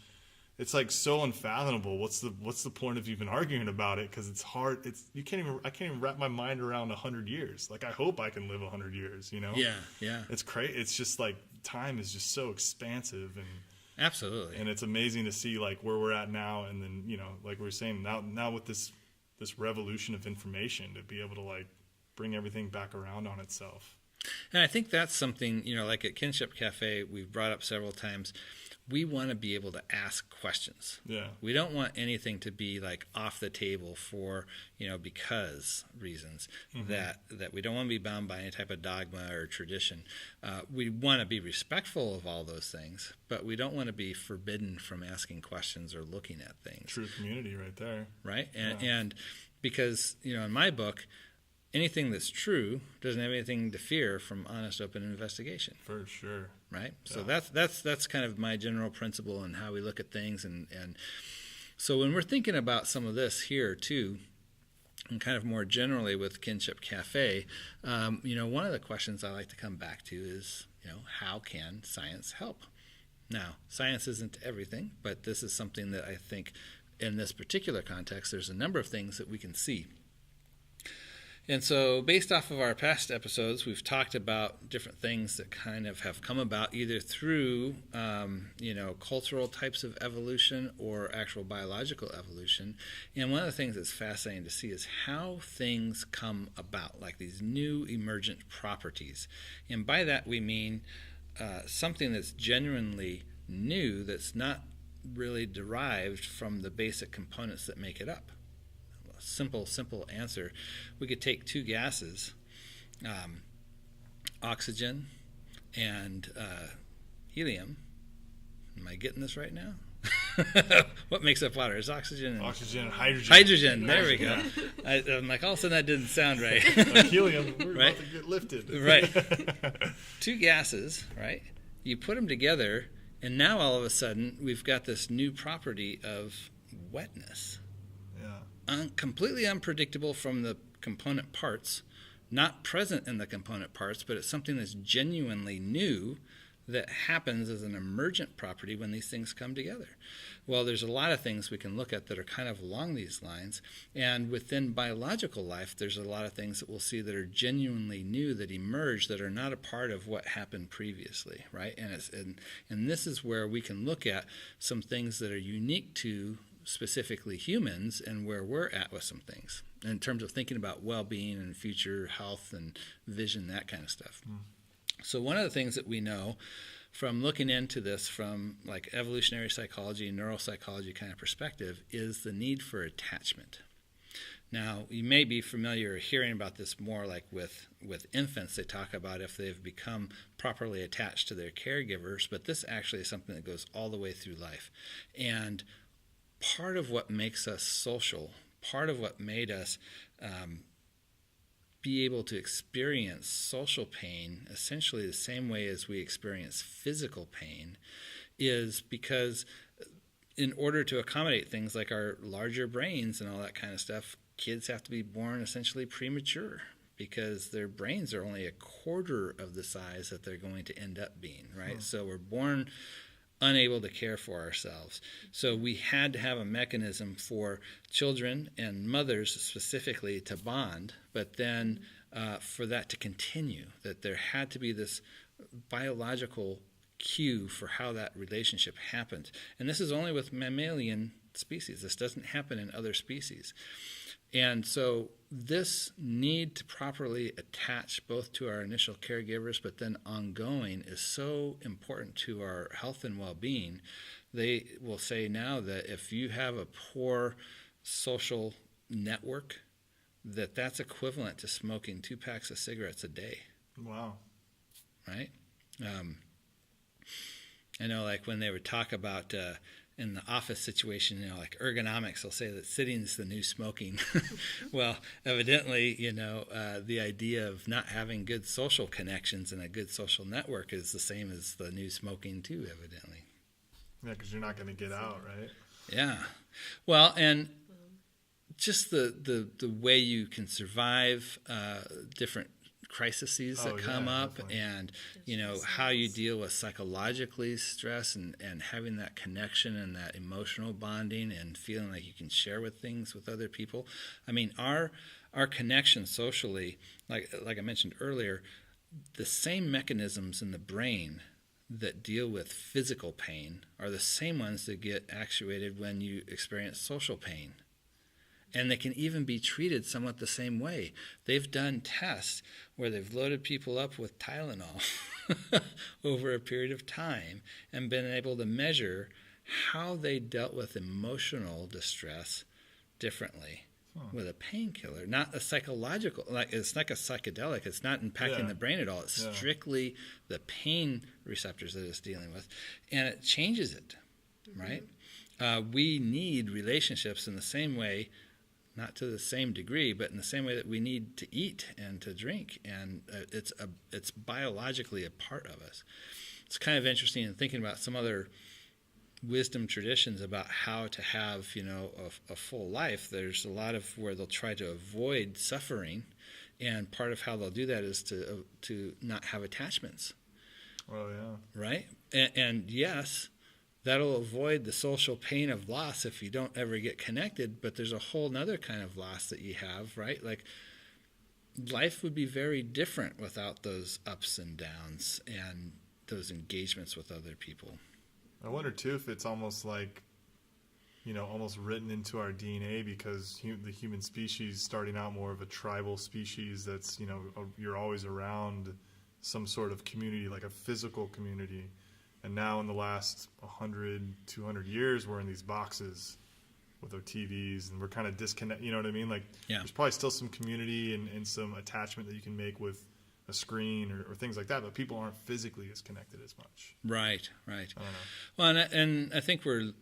It's like so unfathomable. What's the point of even arguing about it? Because it's hard. I can't even wrap my mind around 100 years. Like I hope I can live 100 years. Yeah. It's crazy. It's just like time is just so expansive, and absolutely. And it's amazing to see like where we're at now, and then like we were saying now with this revolution of information, to be able to like bring everything back around on itself. And I think that's something like at Kinship Cafe we've brought up several times. We want to be able to ask questions. Yeah. We don't want anything to be like off the table for, because reasons, that we don't want to be bound by any type of dogma or tradition. We want to be respectful of all those things, but we don't want to be forbidden from asking questions or looking at things. True community right there. Right? And because, in my book, anything that's true doesn't have anything to fear from honest, open investigation. For sure. Right? So that's kind of my general principle and how we look at things. And so when we're thinking about some of this here too, and kind of more generally with Kinship Cafe, one of the questions I like to come back to is, how can science help? Now, science isn't everything, but this is something that I think in this particular context, there's a number of things that we can see. And so based off of our past episodes, we've talked about different things that kind of have come about either through, cultural types of evolution or actual biological evolution. And one of the things that's fascinating to see is how things come about, like these new emergent properties. And by that we mean something that's genuinely new, that's not really derived from the basic components that make it up. Simple answer. We could take two gases, oxygen and helium. Am I getting this right now? What makes up water? Is oxygen and hydrogen. Hydrogen. There we go. I'm like, all of a sudden that didn't sound right. Like helium. We're right? about to get lifted. Right. Two gases, right? You put them together, and now all of a sudden we've got this new property of wetness. Completely unpredictable from the component parts, not present in the component parts, but it's something that's genuinely new that happens as an emergent property when these things come together. Well, there's a lot of things we can look at that are kind of along these lines, and within biological life, there's a lot of things that we'll see that are genuinely new, that emerge, that are not a part of what happened previously, right? And this is where we can look at some things that are unique to specifically humans and where we're at with some things in terms of thinking about well-being and future health and vision, that kind of stuff. So one of the things that we know from looking into this from like evolutionary psychology and neuropsychology kind of perspective is the need for attachment. Now, you may be familiar hearing about this more like with infants. They talk about if they've become properly attached to their caregivers, but this actually is something that goes all the way through life. And part of what makes us social, part of what made us be able to experience social pain essentially the same way as we experience physical pain is because in order to accommodate things like our larger brains and all that kind of stuff, kids have to be born essentially premature because their brains are only a quarter of the size that they're going to end up being, right? So we're born unable to care for ourselves. So we had to have a mechanism for children and mothers specifically to bond, but then for that to continue, that there had to be this biological cue for how that relationship happens. And this is only with mammalian species. This doesn't happen in other species. And so this need to properly attach both to our initial caregivers but then ongoing is so important to our health and well-being. They will say now that if you have a poor social network, that's equivalent to smoking 2 packs of cigarettes a day. Wow. Right? I know like when they would talk about in the office situation, like ergonomics, they'll say that sitting is the new smoking. Well, evidently, the idea of not having good social connections and a good social network is the same as the new smoking too, evidently. Yeah, because you're not going to get out, right? Yeah. Well, and just the way you can survive different crises that come up, definitely. And how you deal with psychologically stress and having that connection and that emotional bonding and feeling like you can share with things with other people. I mean, our connection socially, like I mentioned earlier, the same mechanisms in the brain that deal with physical pain are the same ones that get actuated when you experience social pain. And they can even be treated somewhat the same way. They've done tests where they've loaded people up with Tylenol over a period of time and been able to measure how they dealt with emotional distress differently with a painkiller, not a psychological, it's like a psychedelic. It's not impacting the brain at all. It's strictly the pain receptors that it's dealing with. And it changes it, right? We need relationships in the same way, not to the same degree, but in the same way that we need to eat and to drink, and it's biologically a part of us. It's kind of interesting in thinking about some other wisdom traditions about how to have a full life. There's a lot of where they'll try to avoid suffering, and part of how they'll do that is to not have attachments. Oh yeah. Right? And yes, that'll avoid the social pain of loss if you don't ever get connected, but there's a whole nother kind of loss that you have, right? Like life would be very different without those ups and downs and those engagements with other people. I wonder too if it's almost like, almost written into our DNA, because the human species, starting out more of a tribal species that's, you're always around some sort of community, like a physical community. And now in the last 100, 200 years, we're in these boxes with our TVs, and we're kind of disconnected. You know what I mean? Like, there's probably still some community and some attachment that you can make with a screen or things like that, but people aren't physically as connected as much. Right. I don't know. Well, and I think we're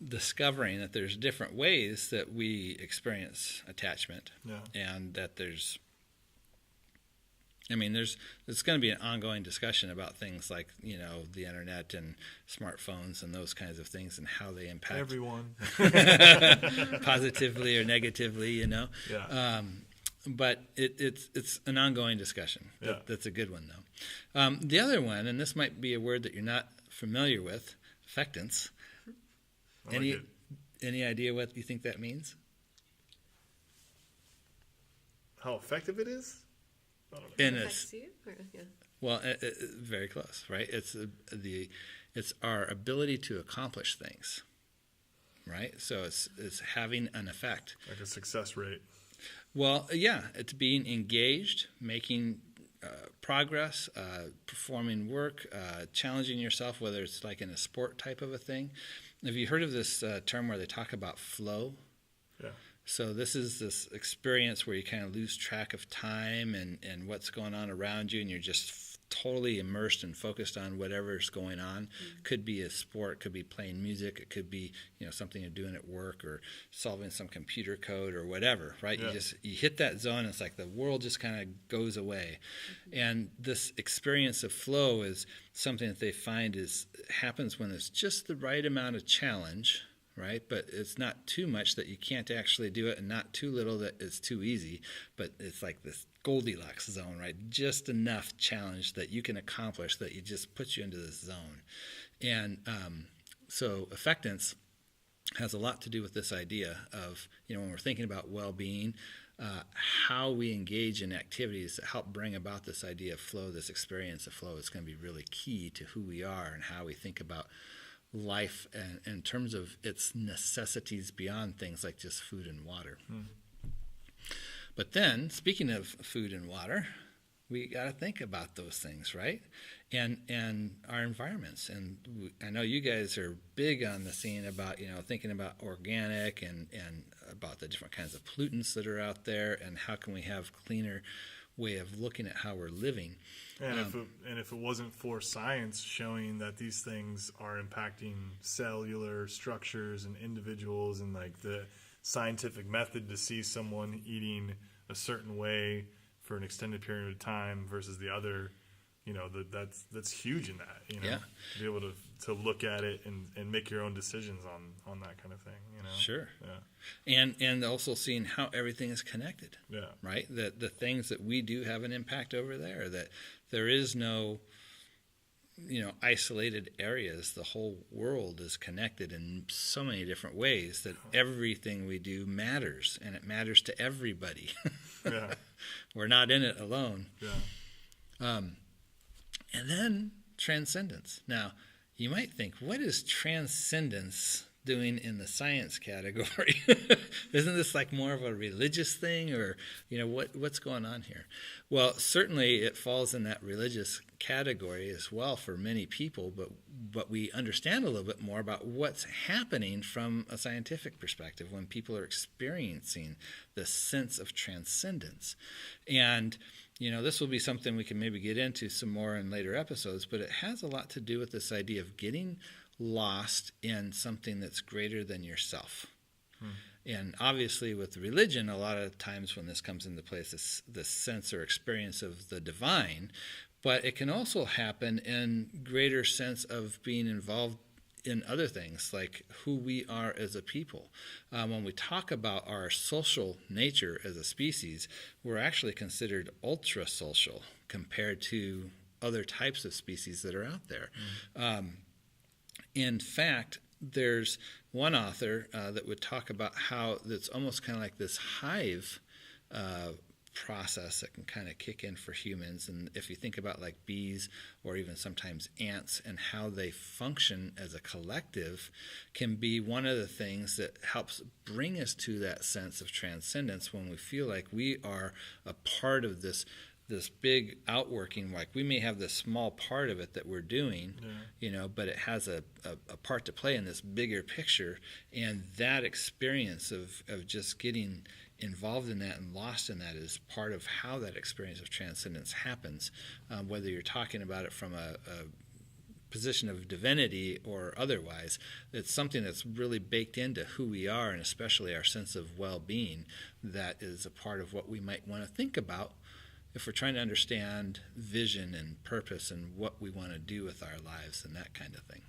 discovering that there's different ways that we experience attachment, and that it's going to be an ongoing discussion about things like, the internet and smartphones and those kinds of things and how they impact everyone positively or negatively, Yeah. But it's an ongoing discussion. Yeah. That's a good one, though. The other one, and this might be a word that you're not familiar with, affectance. Any idea what you think that means? How effective it is? I don't know. Affects you? Or, yeah. Well, very close, right? It's our ability to accomplish things, right? So it's having an effect. Like a success rate. Well, yeah, it's being engaged, making progress, performing work, challenging yourself, whether it's like in a sport type of a thing. Have you heard of this term where they talk about flow? Yeah. So this is this experience where you kind of lose track of time and what's going on around you, and you're just totally immersed and focused on whatever's going on. Mm-hmm. Could be a sport, could be playing music, it could be something you're doing at work or solving some computer code or whatever, right? Yeah. You hit that zone, and it's like the world just kind of goes away. Mm-hmm. And this experience of flow is something that they find happens when it's just the right amount of challenge, right? But it's not too much that you can't actually do it, and not too little that it's too easy. But it's like this Goldilocks zone, right? Just enough challenge that you can accomplish that you just puts you into this zone. And so affectance has a lot to do with this idea of, when we're thinking about well-being, how we engage in activities that help bring about this idea of flow, this experience of flow is going to be really key to who we are and how we think about life and in terms of its necessities beyond things like just food and water. But then, speaking of food and water, we got to think about those things, right? And our environments. And I know you guys are big on the scene about, thinking about organic and about the different kinds of pollutants that are out there, and how can we have cleaner way of looking at how we're living. And if it wasn't for science showing that these things are impacting cellular structures and individuals, and like the scientific method to see someone eating a certain way for an extended period of time versus the other, that's huge in that, Yeah. to be able to look at it and make your own decisions on that kind of thing, Sure. Yeah. And also seeing how everything is connected. Yeah. Right? That the things that we do have an impact over there, that there is no isolated areas. The whole world is connected in so many different ways that everything we do matters, and it matters to everybody. Yeah. We're not in it alone. Yeah. And then transcendence. Now, you might think, what is transcendence doing in the science category? Isn't this like more of a religious thing, or what's going on here? Well, certainly it falls in that religious category as well for many people, but we understand a little bit more about what's happening from a scientific perspective when people are experiencing this sense of transcendence. And this will be something we can maybe get into some more in later episodes, but it has a lot to do with this idea of getting lost in something that's greater than yourself. And obviously with religion, a lot of times when this comes into place, this sense or experience of the divine, but it can also happen in greater sense of being involved in other things, like who we are as a people. When we talk about our social nature as a species, we're actually considered ultra-social compared to other types of species that are out there. In fact, there's one author that would talk about how it's almost kind of like this hive process that can kind of kick in for humans. And if you think about like bees or even sometimes ants and how they function as a collective, can be one of the things that helps bring us to that sense of transcendence when we feel like we are a part of this big outworking. Like we may have this small part of it that we're doing, but it has a part to play in this bigger picture. And that experience of just getting involved in that and lost in that is part of how that experience of transcendence happens, whether you're talking about it from a position of divinity or otherwise. It's something that's really baked into who we are, and especially our sense of well-being, that is a part of what we might want to think about if we're trying to understand vision and purpose and what we want to do with our lives and that kind of thing,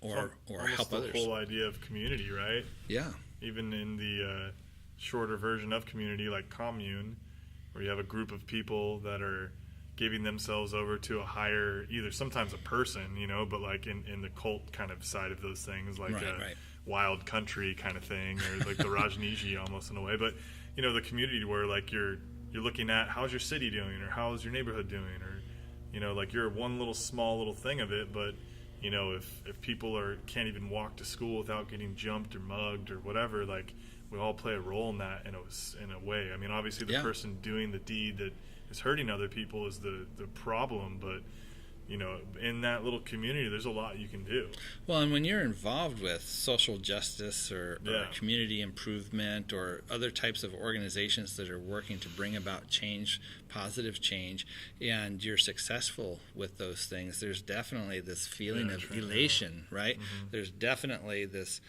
or help others. The whole idea of community, right? Yeah. Even in the shorter version of community, like commune, where you have a group of people that are giving themselves over to a higher, either sometimes a person, but like in the cult kind of side of those things, like right. Wild country kind of thing, or like the Rajneeshi almost in a way. But the community where like you're looking at how's your city doing, or how's your neighborhood doing, or like you're one small little thing of it. But if people can't even walk to school without getting jumped or mugged or whatever, like we all play a role in that in a way. I mean, obviously the person doing the deed that is hurting other people is the problem, but in that little community, there's a lot you can do. Well, and when you're involved with social justice or community improvement or other types of organizations that are working to bring about change, positive change, and you're successful with those things, there's definitely this feeling of elation, right? Mm-hmm. There's definitely this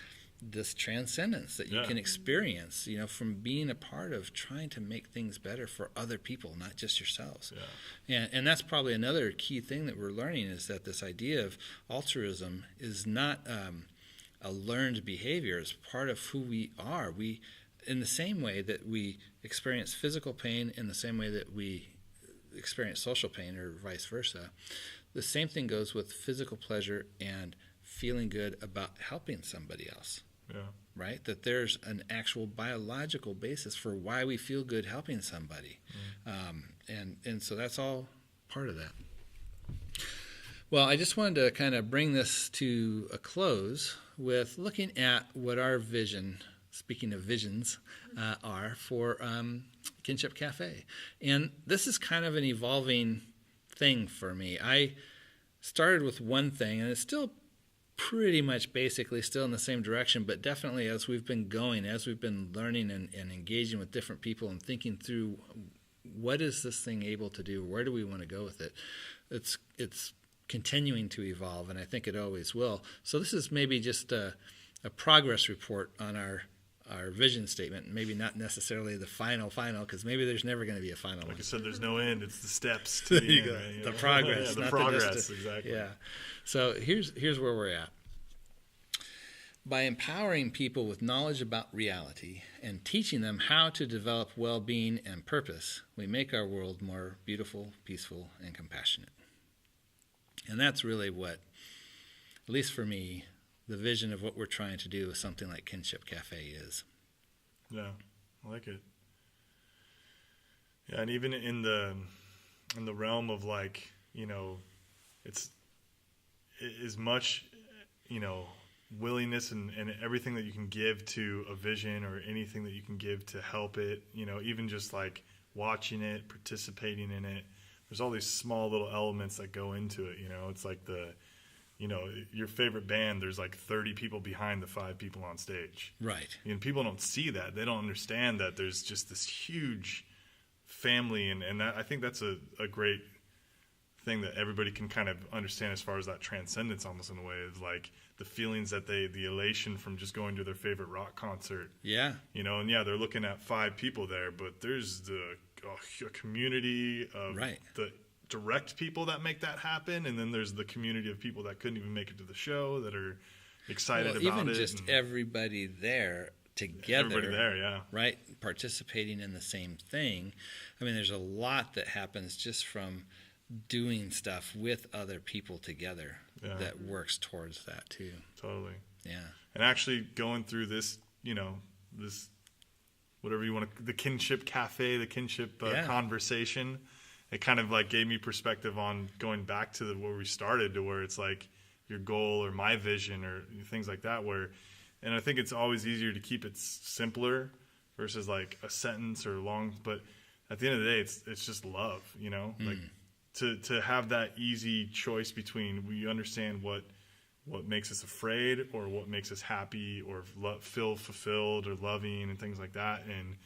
transcendence that you can experience, from being a part of trying to make things better for other people, not just yourselves. And that's probably another key thing that we're learning, is that this idea of altruism is not a learned behavior. It's part of who we are. We, in the same way that we experience physical pain, in the same way that we experience social pain, or vice versa, the same thing goes with physical pleasure and feeling good about helping somebody else. Right? That there's an actual biological basis for why we feel good helping somebody. And so that's all part of that. Well, I just wanted to kind of bring this to a close with looking at what our vision, speaking of visions, are for Kinship Cafe. And this is kind of an evolving thing for me. I started with one thing, and it's still pretty much basically still in the same direction, but definitely as we've been going, as we've been learning and engaging with different people and thinking through what is this thing able to do, where do we want to go with it, it's continuing to evolve, and I think it always will. So this is maybe just a progress report on our vision statement, maybe not necessarily the final, because maybe there's never going to be a final one. Like I said, there's no end. It's the steps to the end. Right? The progress. The not progress, the distance. Exactly. Yeah. So here's where we're at. By empowering people with knowledge about reality and teaching them how to develop well-being and purpose, we make our world more beautiful, peaceful, and compassionate. And that's really what, at least for me, the vision of what we're trying to do with something like Kinship Cafe is. Yeah, I like it. Yeah, and even in the realm of like, it's as much, willingness and everything that you can give to a vision or anything that you can give to help it, even just like watching it, participating in it. There's all these small little elements that go into it, It's like your favorite band, there's like 30 people behind the 5 people on stage. Right. And people don't see that. They don't understand that there's just this huge family. And that, I think that's a great thing that everybody can kind of understand as far as that transcendence, almost in a way, is like the feelings that the elation from just going to their favorite rock concert. Yeah. And they're looking at 5 people there, but there's a community of the direct people that make that happen, and then there's the community of people that couldn't even make it to the show that are excited about even it. Even just everybody there together. Everybody there, yeah. Right? Participating in the same thing. I mean, there's a lot that happens just from doing stuff with other people together that works towards that too. Totally. Yeah. And actually going through this, this whatever you want to, the Kinship Cafe, the Kinship Yeah. conversation. It kind of like gave me perspective on going back to where we started, to where it's like your goal or my vision or things like that, and I think it's always easier to keep it simpler versus like a sentence or long, but at the end of the day, it's just love, like to have that easy choice between we understand what makes us afraid or what makes us happy or feel fulfilled or loving and things like that. And,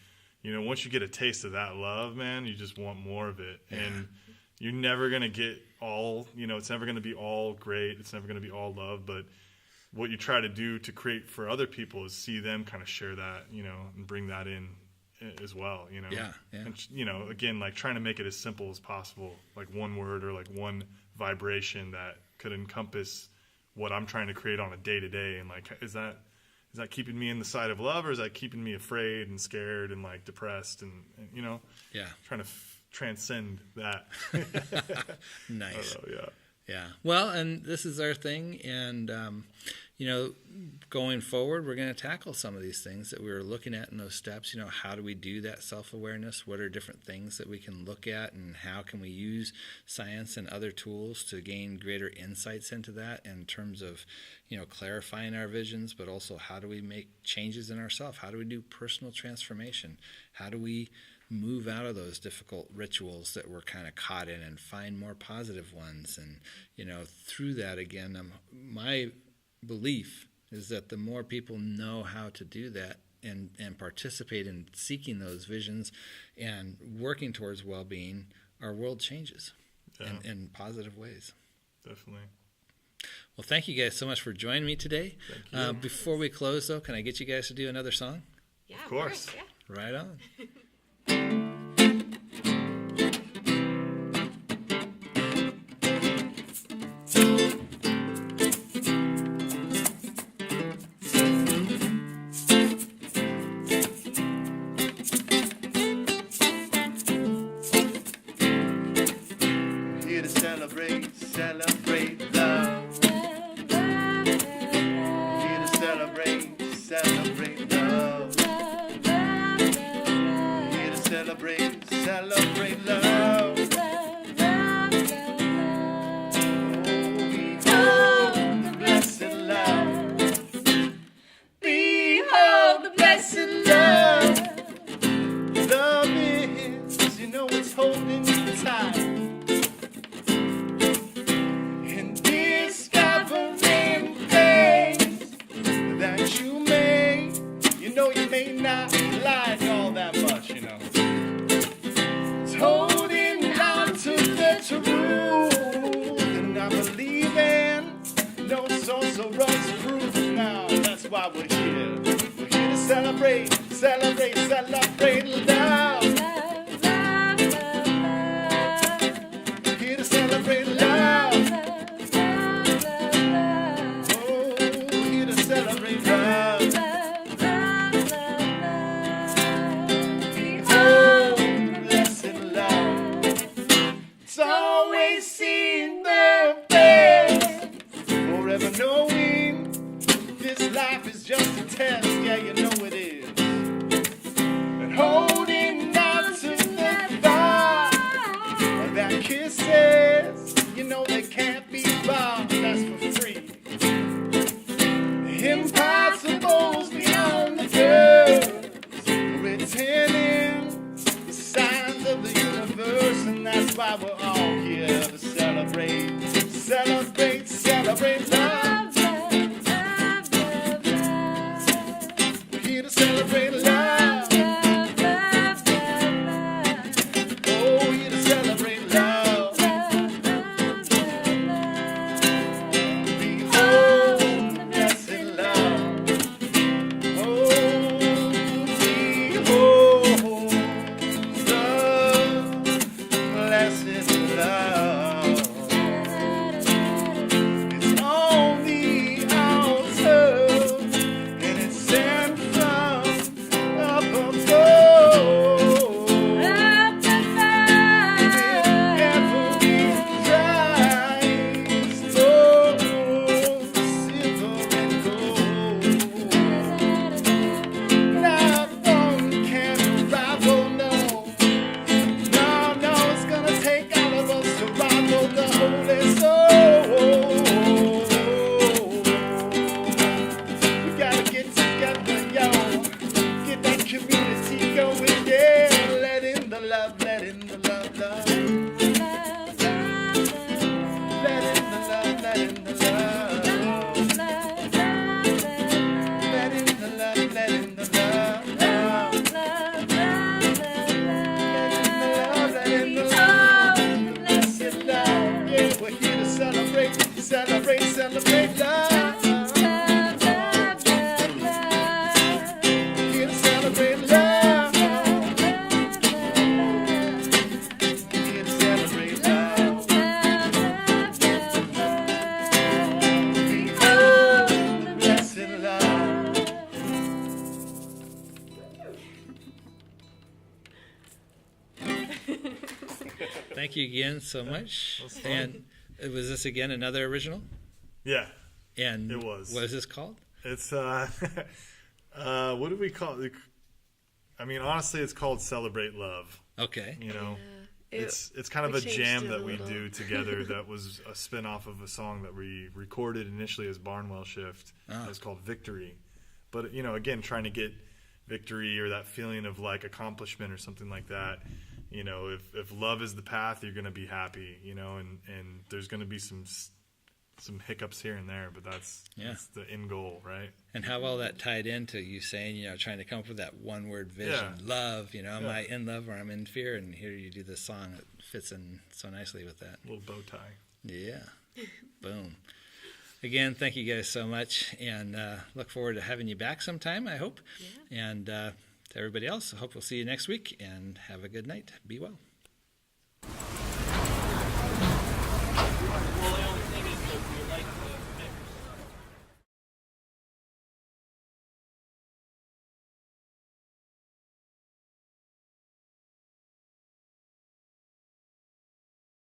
once you get a taste of that love, man, you just want more of it. Yeah. And you're never going to get all, it's never going to be all great. It's never going to be all love. But what you try to do to create for other people is see them kind of share that, and bring that in as well, Yeah. And, again, like trying to make it as simple as possible, like one word or like one vibration that could encompass what I'm trying to create on a day to day. And like, is that keeping me in the side of love, or is that keeping me afraid and scared and like depressed and yeah, trying to transcend that. Nice. Yeah. Yeah. Well, and this is our thing. And, going forward, we're going to tackle some of these things that we were looking at in those steps. How do we do that self-awareness? What are different things that we can look at, and how can we use science and other tools to gain greater insights into that in terms of, clarifying our visions, but also how do we make changes in ourselves? How do we do personal transformation? How do we move out of those difficult rituals that we're kind of caught in and find more positive ones? And, through that, again, my belief is that the more people know how to do that and participate in seeking those visions and working towards well-being, our world changes in positive ways. Definitely. Well, thank you guys so much for joining me today. Thank you. Before we close, though, can I get you guys to do another song? Yeah, of course. Yeah. Right on. Here to celebrate love. Here to celebrate love. Here to celebrate love. Behold the blessed love. Behold the blessed love. Love is, it's holding you tight. And discovering things that you may not like all that much, It's holding on to the truth, and I believe in no so runs proof now. That's why we're here. We're here to celebrate love. Here to celebrate love. Oh, here to celebrate love. Behold, blessed love. It's always seen the best. Forever knowing this life is just a test. Yeah, you know it is. And holding on to the thought that kisses, they can't be bought. That's for free. The impossible's beyond the curves, written in the signs of the universe, and that's why we're all here to celebrate love. We're here to celebrate love. Oh, here to celebrate love. Behold the blessed love. Oh, behold the blessed love. It's on the altar, and it's sent from thank you again so much. was fun. And was this again another original? Yeah, And it was. What is this called? It's what do we call it? I mean, honestly, it's called Celebrate Love. Okay. You know, Yeah. it's kind of we a changed jam it that a we little. do together. That was a spin-off of a song that we recorded initially as Barnwell Shift. Ah. It was called Victory. But you know, again, trying to get victory or that feeling of like accomplishment or something like that. You know, if love is the path, you're going to be happy. You know, and there's going to be some hiccups here and there, but that's the end goal, right? And how well that tied into you saying, trying to come up with that one word vision, love, am I in love or I'm in fear? And here you do this song that fits in so nicely with that. Little bow tie. Yeah. Boom. Again, thank you guys so much, and look forward to having you back sometime, I hope. Yeah. And to everybody else, I hope we'll see you next week, and have a good night. Be well.